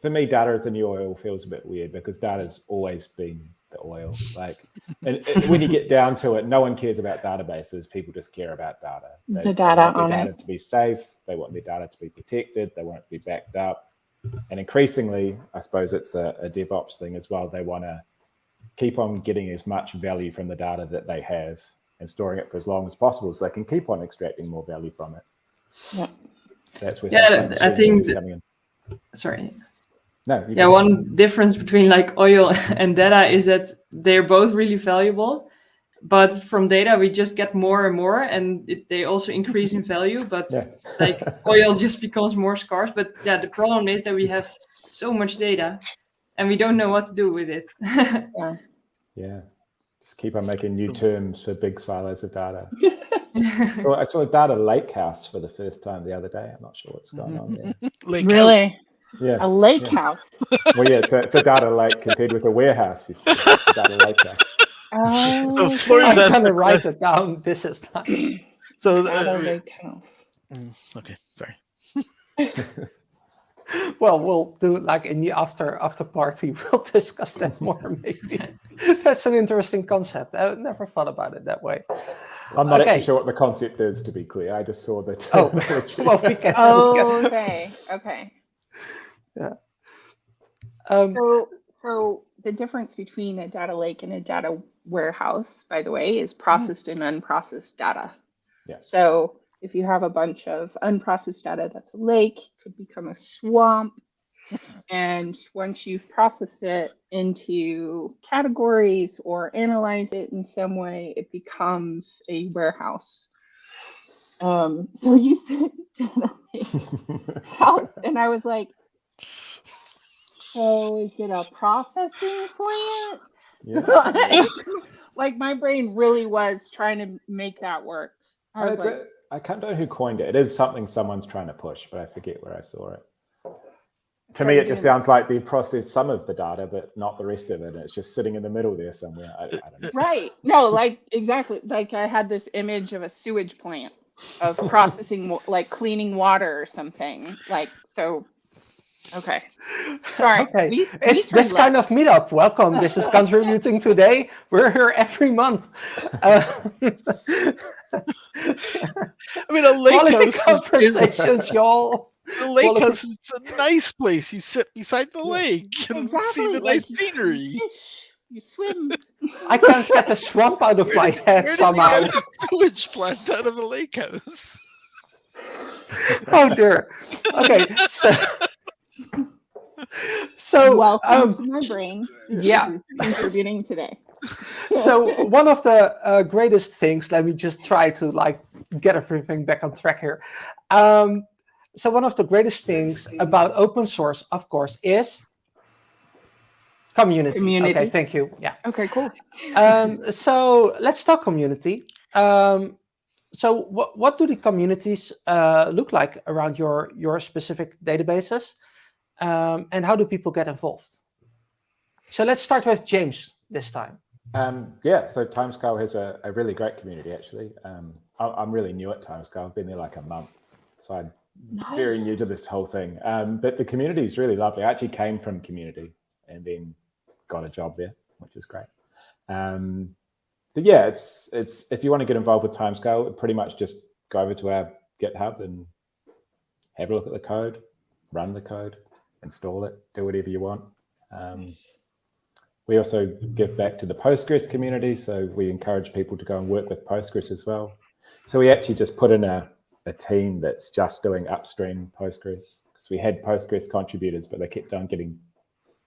for me, data as the new oil feels a bit weird, because data's always been the oil. Like, and when you get down to it, no one cares about databases. People just care about data. They want their data to be safe. They want their data to be protected. They want it to be backed up. And increasingly, I suppose it's a DevOps thing as well. They want to keep on getting as much value from the data that they have and storing it for as long as possible, so they can keep on extracting more value from it. Yeah. That's where I think coming in. Sorry. No. One difference between like oil and data is that they're both really valuable, but from data we just get more and more, and they also increase in value. But like oil just becomes more scarce. But the problem is that we have so much data, and we don't know what to do with it. Just keep on making new terms for big silos of data. So I saw a data lake house for the first time the other day. I'm not sure what's going on there. Really? Yeah. A lake house? Well, it's a data lake compared with a warehouse. It's a data lake house. I'm going to write it down. This is time. So Data lake house. okay, sorry. Well, we'll do like in the after party. We'll discuss that more. Maybe that's an interesting concept. I never thought about it that way. I'm not Okay. actually sure what the concept is, to be clear. I just saw the Oh, terminology. well, we can. Okay. Yeah. So the difference between a data lake and a data warehouse, by the way, is processed and unprocessed data. Yeah. So if you have a bunch of unprocessed data, that's a lake, could become a swamp. And once you've processed it into categories or analyze it in some way, it becomes a warehouse. So you said data lake house, and I was like, so is it a processing plant? Yeah. Like my brain really was trying to make that work. I was like, I can't know who coined it. It is something someone's trying to push, but I forget where I saw it. To me, it just sounds like they process some of the data, but not the rest of it. And it's just sitting in the middle there somewhere. I don't know. right. No, like exactly. Like I had this image of a sewage plant of processing, like cleaning water or something. Like, so, okay. Sorry. Okay. It's this kind of meetup. Welcome. This is Contributing Today. We're here every month. I mean, a lake Quality house conversations, y'all. The lake house is a nice place. You sit beside the lake and see the nice scenery. You fish, you swim. I can't get the swamp out of my head somehow. Where did you get a sewage plant out of a lake house? Oh dear. Okay, so welcome to my brain. Yeah, contributing today. So one of the greatest things. Let me just try to like get everything back on track here. So one of the greatest things about open source, of course, is community. Okay, thank you. Yeah. Okay, cool. So let's talk community. So what do the communities look like around your specific databases? And how do people get involved? So let's start with James this time. Yeah, so Timescale has a really great community, actually. I'm really new at Timescale. I've been there like a month. So I'm very new to this whole thing. But the community is really lovely. I actually came from community and then got a job there, which is great. But yeah, it's if you want to get involved with Timescale, pretty much just go over to our GitHub and have a look at the code, run the code, install it, do whatever you want. We also give back to the Postgres community, so we encourage people to go and work with Postgres as well. So we actually just put in a team that's just doing upstream Postgres, because we had Postgres contributors, but they kept on getting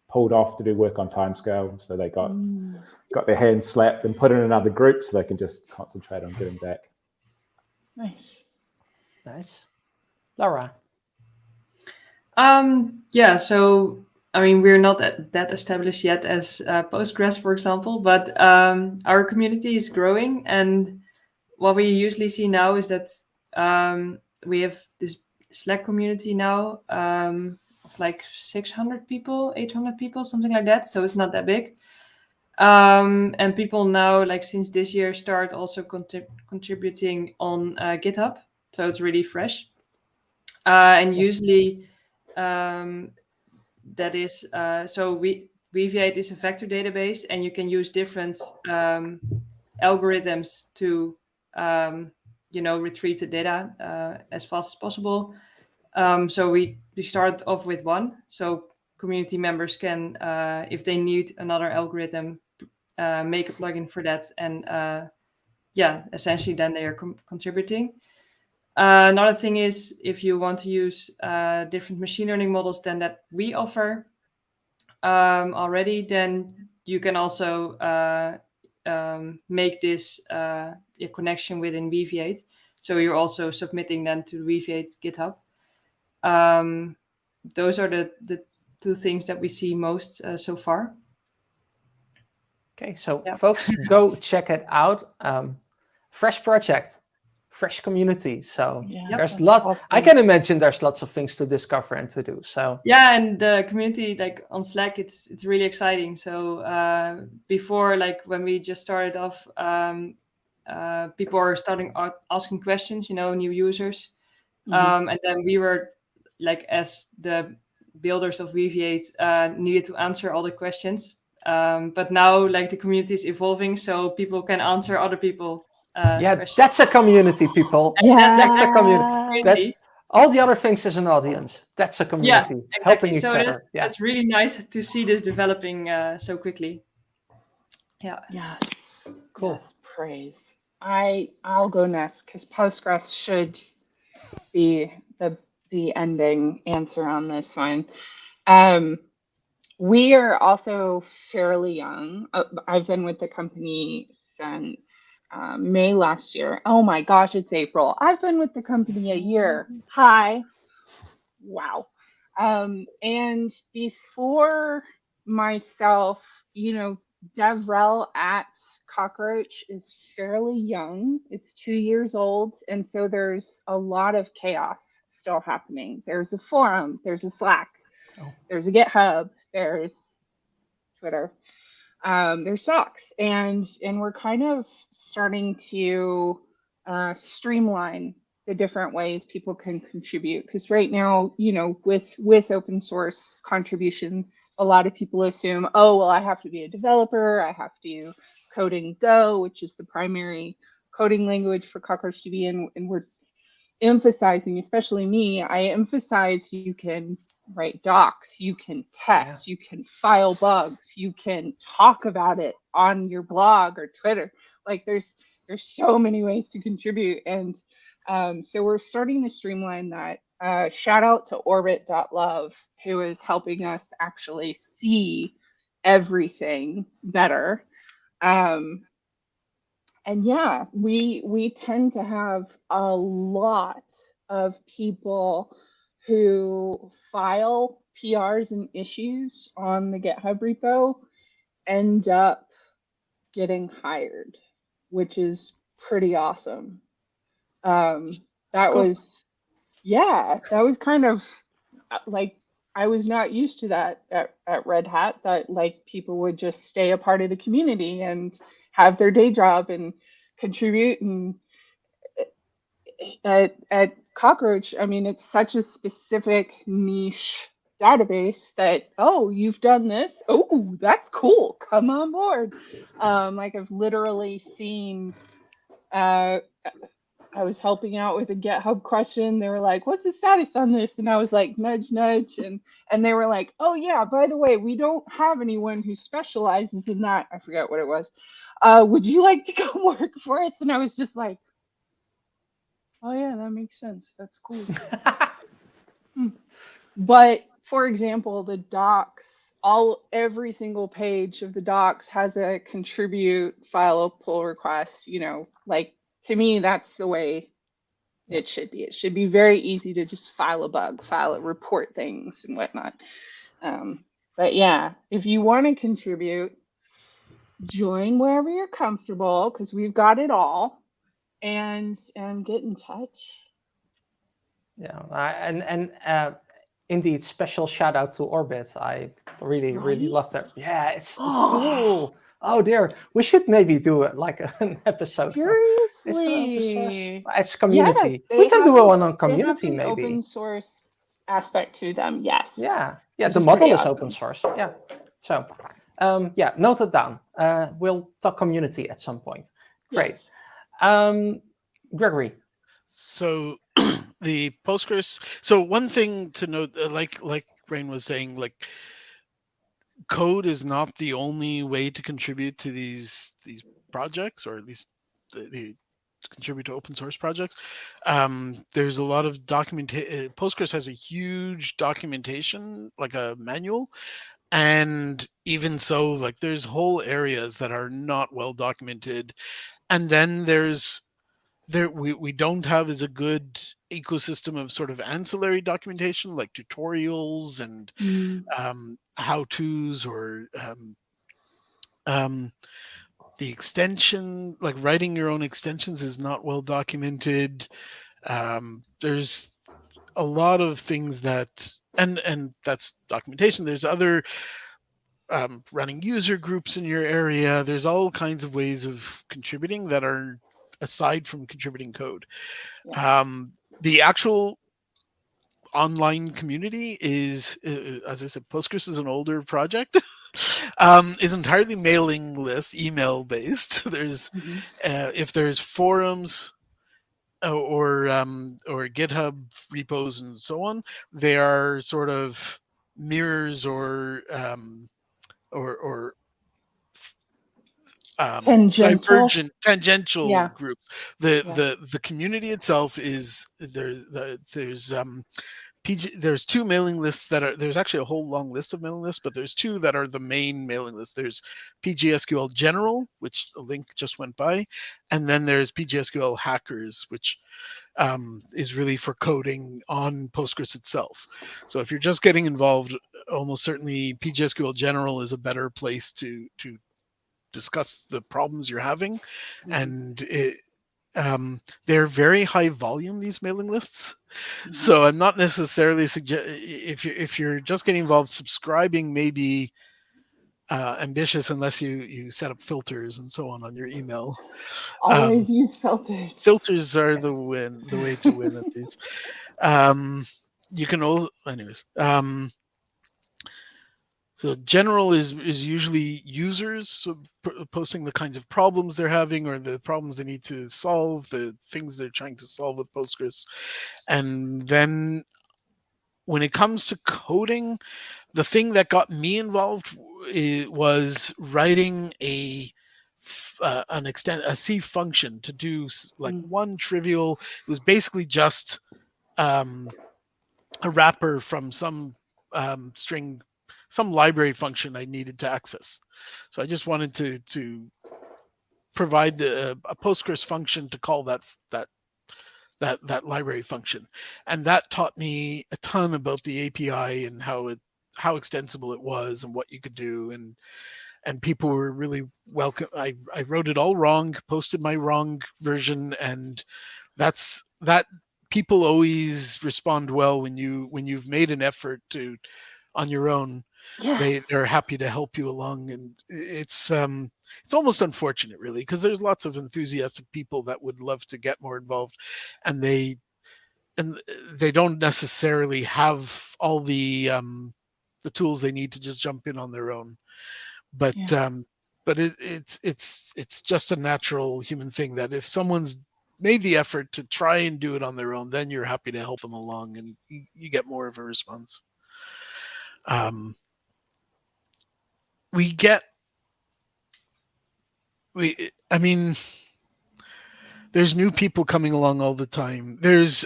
pulled off to do work on Timescale, so they got their hands slapped and put in another group so they can just concentrate on getting back. Nice. Laura. Yeah, so I mean, we're not that established yet as Postgres, for example, but our community is growing. And what we usually see now is that we have this Slack community now of like 600 people, 800 people, something like that. So it's not that big. And people now, like since this year, start also contributing on GitHub. So it's really fresh. And usually that is, so Weaviate is a vector database, and you can use different algorithms to, retrieve the data as fast as possible. So we start off with one. So community members can, if they need another algorithm, make a plugin for that. And essentially then they are contributing. Another thing is, if you want to use different machine learning models than that we offer already, then you can also make this a connection within Weaviate. So you're also submitting them to Weaviate GitHub. Those are the two things that we see most so far. Okay, so folks, go check it out. Fresh project. Fresh community, so there's lots. Awesome. I can imagine there's lots of things to discover and to do. So and the community, like on Slack, it's really exciting. So before, like when we just started off, people are starting asking questions, new users. Mhm. And then we were like, as the builders of Weaviate, needed to answer all the questions. But now like the community is evolving, so people can answer other people questions. That's a community, people. That's That's a community. Yeah. That all the other things is an audience. That's a community helping exactly. each So other. that's really nice to see this developing so quickly. Yeah. Yes. Cool. Yes, praise. I'll go next because Postgres should be the ending answer on this one. We are also fairly young. I've been with the company since May last year. Oh my gosh, it's April. I've been with the company a year. Hi. Wow. And before myself, DevRel at Cockroach is fairly young. It's 2 years old. And so there's a lot of chaos still happening. There's a forum, there's a Slack, there's a GitHub, there's Twitter, there's Socks. And we're kind of starting to streamline the different ways people can contribute, because right now, with open source contributions, a lot of people assume, oh well, I have to be a developer, I have to code in Go, which is the primary coding language for CockroachDB, and we're emphasizing, especially me, I emphasize you can write docs, you can test, you can file bugs, you can talk about it on your blog or Twitter. Like there's so many ways to contribute, and so we're starting to streamline that. Shout out to Orbit.love, who is helping us actually see everything better. And yeah, we tend to have a lot of people who file PRs and issues on the GitHub repo end up getting hired, which is pretty awesome. That was kind of like, I was not used to that at Red Hat, that like people would just stay a part of the community and have their day job and contribute. And at Cockroach, I mean, it's such a specific niche database that, oh, you've done this, oh, that's cool, come on board. Like I've literally seen I was helping out with a GitHub question. They were like, what's the status on this? And I was like, nudge, nudge. And they were like, oh yeah, by the way, we don't have anyone who specializes in that. I forget what it was. Would you like to go work for us? And I was just like, oh yeah, that makes sense. That's cool. But for example, the docs, every single page of the docs has a contribute, file a pull request, like, to me, that's the way it should be. It should be very easy to just file a bug, report things and whatnot. But yeah, if you want to contribute, join wherever you're comfortable, because we've got it all, and get in touch. Yeah, and indeed, special shout out to Orbit. I really love that. Yeah, it's cool. Oh dear, we should maybe do it like an episode. Seriously, it's community. Yes, we can do one on community, they have an maybe. open source aspect to them. Yes. Yeah. The model is open source. Yeah. So, note it down. We'll talk community at some point. Great. Yes. Gregory. So the Postgres. So one thing to note, like Rain was saying, like, code is not the only way to contribute to these projects, or at least the contribute to open source projects. There's a lot of documentation. Postgres has a huge documentation, like a manual, and even so, like, there's whole areas that are not well documented, and then we don't have as a good ecosystem of sort of ancillary documentation, like tutorials and how-tos, or the extension, like writing your own extensions, is not well documented. There's a lot of things that, and that's documentation. There's other running user groups in your area. There's all kinds of ways of contributing that are aside from contributing code. Yeah. The actual online community is, as I said, Postgres is an older project. Is entirely mailing list, email based. There's if there's forums or GitHub repos and so on, they are sort of mirrors or tangential Yeah. groups. The community itself is there's two mailing lists that are, there's actually a whole long list of mailing lists, but there's two that are the main mailing lists. There's PGSQL General, which a link just went by, and then there's PGSQL Hackers, which is really for coding on Postgres itself. So if you're just getting involved, almost certainly PGSQL General is a better place to discuss the problems you're having. And they're very high volume, these mailing lists. So I'm not necessarily if you're just getting involved, subscribing may be ambitious unless you set up filters and so on your email. Always use filters. Filters are the way to win at these. You can all, anyways. So general is usually users posting the kinds of problems they're having or the problems they need to solve, the things they're trying to solve with Postgres. And then when it comes to coding, the thing that got me involved was writing a C function to do like one trivial. It was basically just a wrapper from some string, some library function I needed to access. So I just wanted to provide a Postgres function to call that library function, and that taught me a ton about the API and how extensible it was and what you could do, and people were really welcome. I wrote it all wrong, posted my wrong version, and that people always respond well when you've made an effort to on your own. Yes. They're happy to help you along, and it's almost unfortunate, really, because there's lots of enthusiastic people that would love to get more involved, and they don't necessarily have all the tools they need to just jump in on their own. But it's just a natural human thing that if someone's made the effort to try and do it on their own, then you're happy to help them along, and you get more of a response. There's new people coming along all the time. There's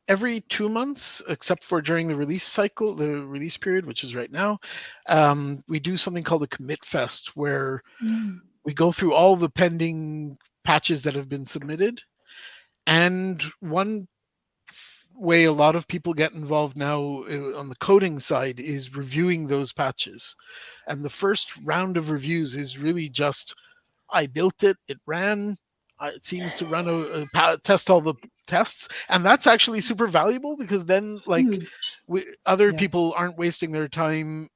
every 2 months, except for during the release cycle, the release period, which is right now, we do something called a commit fest, where we go through all the pending patches that have been submitted. And one way a lot of people get involved now on the coding side is reviewing those patches. And the first round of reviews is really just, I built it, it ran, it seems to run test all the tests. And that's actually super valuable, because then other people aren't wasting their time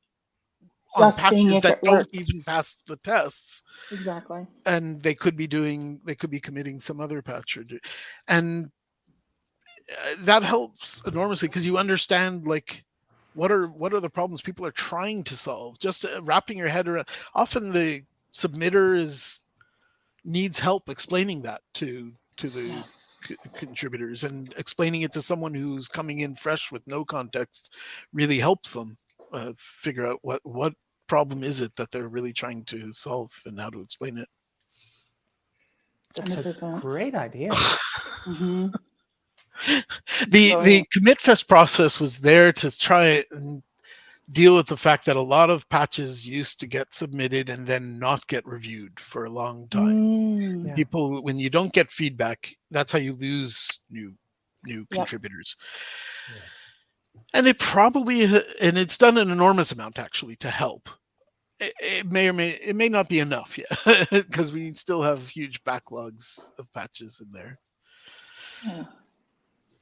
on patches that don't even pass the tests. Exactly. And they could be committing some other patch and that helps enormously, because you understand what are the problems people are trying to solve. Just wrapping your head around. Often the submitter needs help explaining that to the contributors, and explaining it to someone who's coming in fresh with no context really helps them figure out what problem is it that they're really trying to solve and how to explain it. That's 100%. A great idea. The commit fest process was there to try and deal with the fact that a lot of patches used to get submitted and then not get reviewed for a long time. People, when you don't get feedback, that's how you lose new contributors. And it's done an enormous amount actually to help. It may not be enough yet, because we still have huge backlogs of patches in there.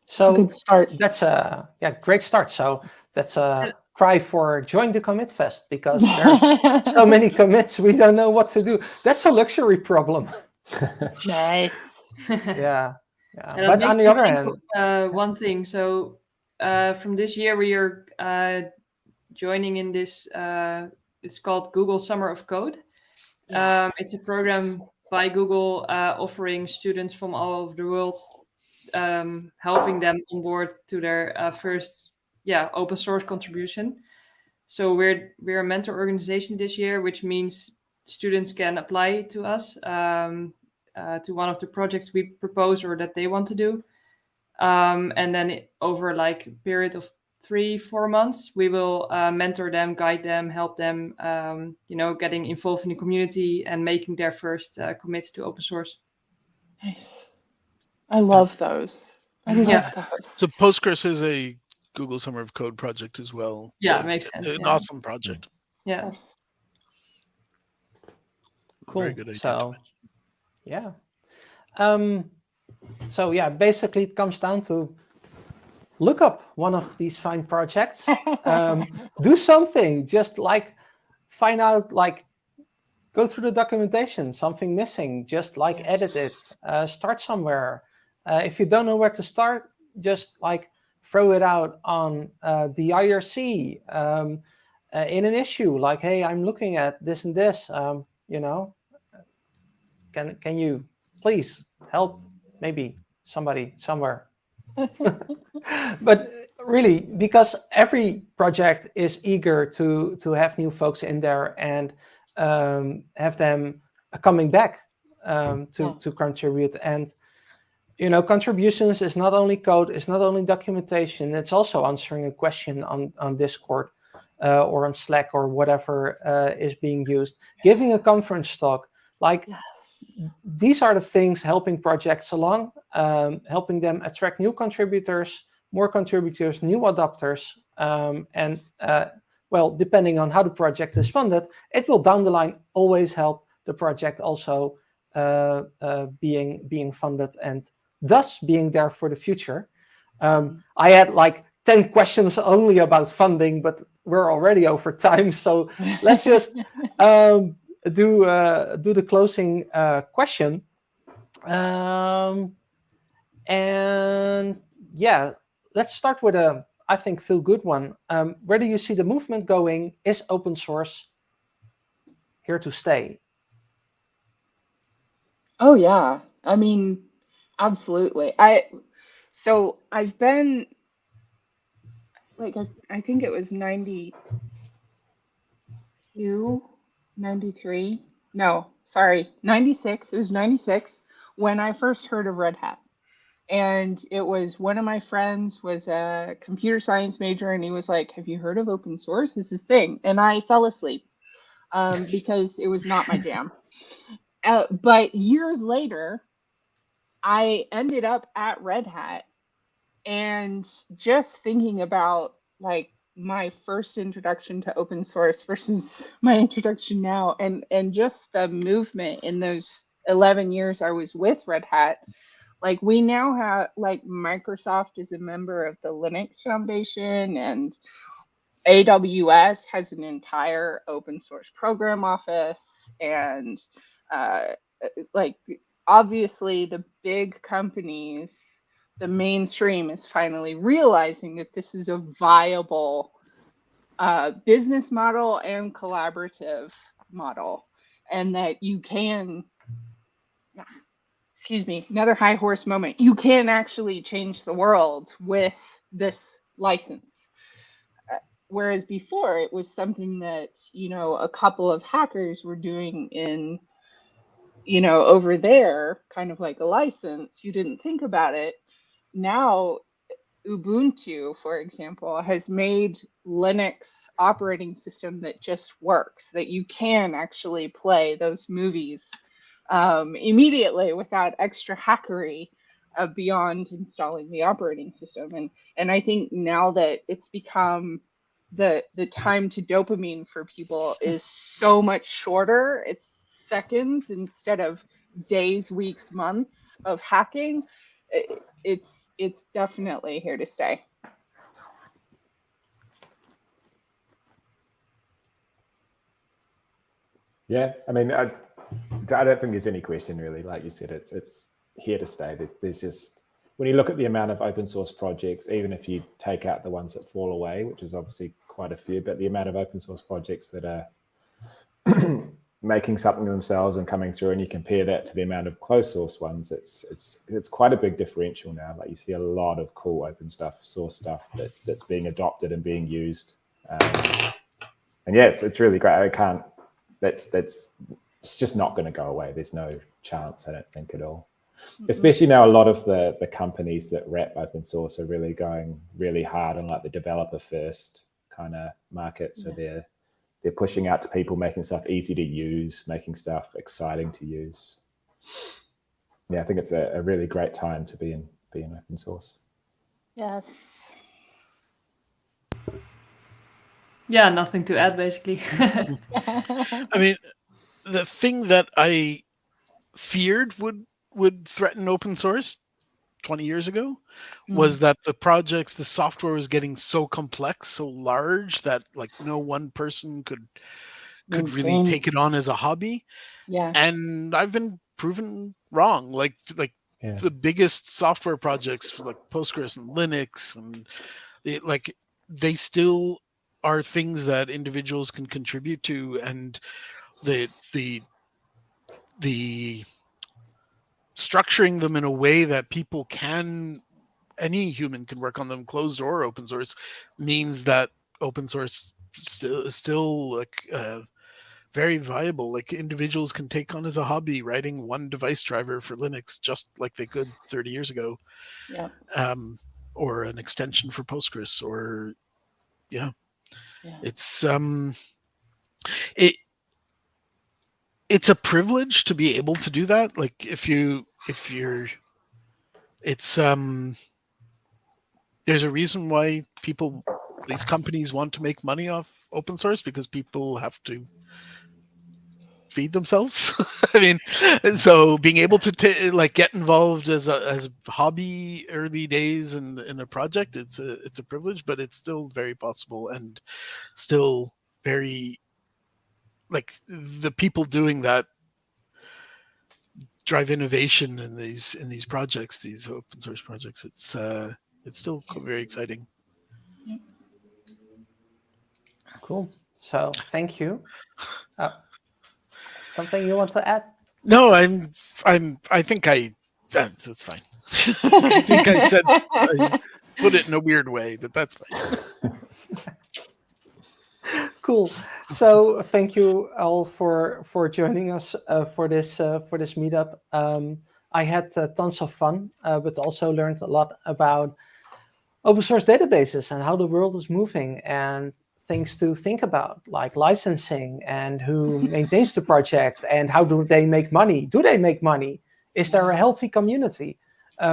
So good start. That's a great start. So that's a cry for join the commit fest, because there's so many commits we don't know what to do. That's a luxury problem. Nice. Yeah. And that But makes on the me other think hand, of one thing. So from this year, we are joining in this. It's called Google Summer of Code. Yeah. It's a program by Google offering students from all over the world, helping them on board to their first open source contribution. So we're a mentor organization this year, which means students can apply to us to one of the projects we propose or that they want to do. And then over like a period of 3-4 months, we will mentor them, guide them, help them, getting involved in the community and making their first commits to open source. Nice. I love those. I love Yeah. those. So Postgres is a Google Summer of Code project as well. Yeah, makes sense. An awesome project. Yeah. cool. Very good idea. So, yeah. So yeah, basically it comes down to look up one of these fine projects, do something, just like find out, like go through the documentation, something missing, just like edit it, start somewhere. If you don't know where to start, just like throw it out on the IRC in an issue, like, hey, I'm looking at this and this, can you please help maybe somebody somewhere? But really, because every project is eager to have new folks in there and have them coming back to contribute. And contributions is not only code, it's not only documentation, it's also answering a question on Discord or on Slack or whatever is being used, giving a conference talk. Like, these are the things helping projects along, helping them attract new contributors, more contributors, new adopters, and well, depending on how the project is funded, it will down the line always help the project also being funded and thus being there for the future. I had like 10 questions only about funding, but we're already over time, so let's just do the closing question. And yeah, let's start with a, I think, feel good one. Where do you see the movement going? Is open source here to stay? Oh yeah. I mean, absolutely. So I've been like, I think it was 92, 93. No, sorry, 96. It was 96 when I first heard of Red Hat. And it was one of my friends was a computer science major, and he was like, "Have you heard of open source? This is thing." And I fell asleep because it was not my jam. But years later, I ended up at Red Hat, and just thinking about like my first introduction to open source versus my introduction now, and just the movement in those 11 years I was with Red Hat. Like, we now have, like, Microsoft is a member of the Linux Foundation, and AWS has an entire open source program office, and like, obviously the big companies, the mainstream is finally realizing that this is a viable business model and collaborative model, and that you can, excuse me, another high horse moment, you can actually change the world with this license. Whereas before it was something that, a couple of hackers were doing in, over there, kind of like a license. You didn't think about it. Now, Ubuntu, for example, has made Linux operating system that just works, that you can actually play those movies immediately without extra hackery beyond installing the operating system. And I think now that it's become the time to dopamine for people is so much shorter, it's seconds instead of days, weeks, months of hacking. It's definitely here to stay. Yeah, I mean, I don't think there's any question really. Like you said, it's here to stay. There's just, when you look at the amount of open source projects, even if you take out the ones that fall away, which is obviously quite a few, but the amount of open source projects that are making something themselves and coming through, and you compare that to the amount of closed source ones, it's quite a big differential now. Like you see a lot of cool open source stuff that's being adopted and being used. And yeah, it's really great. I can't. It's just not going to go away. There's no chance, I don't think, at all. Especially now, a lot of the companies that wrap open source are really going really hard on like the developer first kind of market. So they're pushing out to people, making stuff easy to use, making stuff exciting to use. Yeah, I think it's a really great time to be in open source. Yes. Yeah, nothing to add, basically. I mean, the thing that I feared would threaten open source 20 years ago was that the software was getting so complex, so large that like no one person could really take it on as a hobby. Yeah. And I've been proven wrong. Like the biggest software projects like Postgres and Linux, and they still are things that individuals can contribute to, and the structuring them in a way that any human can work on them, closed or open source, means that open source is still like very viable. Like individuals can take on as a hobby writing one device driver for Linux, just like they could 30 years ago. Yeah. Or an extension for Postgres, or it's a privilege to be able to do that. Like there's a reason why these companies want to make money off open source, because people have to feed themselves. I mean, so being able to get involved as a hobby early days in a project, it's a privilege, but it's still very possible, and still very, like, the people doing that drive innovation in these projects, these open source projects. It's still very exciting. Cool. So thank you. Something you want to add? No, I think that's fine. I think I put it in a weird way, but that's fine. Cool. So thank you all for joining us for this meetup. I had tons of fun, but also learned a lot about open source databases and how the world is moving, and things to think about, like licensing and who maintains the project and how do they make money? Do they make money? Is there a healthy community?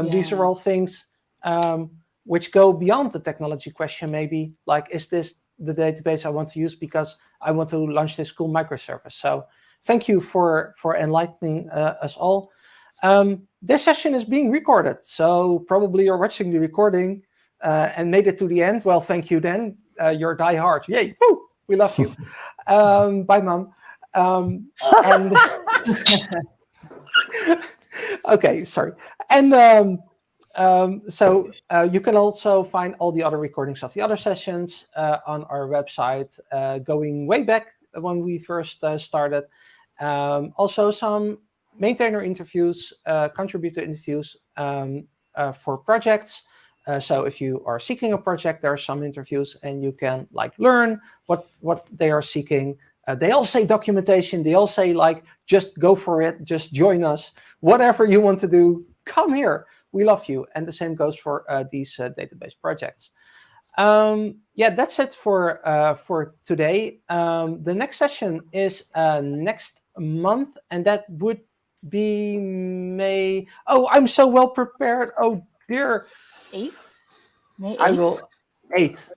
These are all things which go beyond the technology question, maybe, like, is this the database I want to use because I want to launch this cool microservice? So thank you for enlightening us all. This session is being recorded, so probably you're watching the recording and made it to the end. Well, thank you then. You're diehard. Yay. Woo! We love you. Bye, Mom. And okay, sorry. And so you can also find all the other recordings of the other sessions on our website, going way back when we first started. Also some maintainer interviews, contributor interviews for projects. So if you are seeking a project, there are some interviews, and you can learn what they are seeking. They all say documentation. They all say just go for it, just join us. Whatever you want to do, come here. We love you. And the same goes for these database projects. That's it for today. The next session is next month, and that would be May. Oh, I'm so well prepared. Oh dear. 8th? May 8th? I will 8th.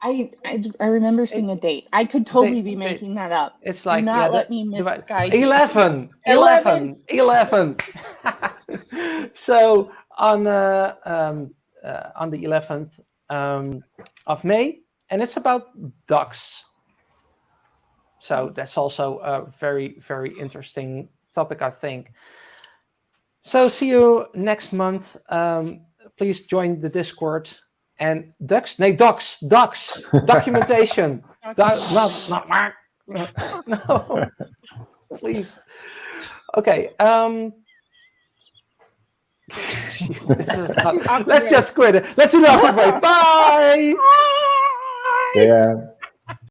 I remember seeing a date. I could totally be making that up. It's Do not let me misguide you. 11. So on the 11th of May, and it's about ducks. So that's also a very, very interesting topic, I think. So see you next month. Please join the Discord. And docs, documentation. No, please. Okay. Let's just quit it. Let's do the awkward way. Bye. Yeah.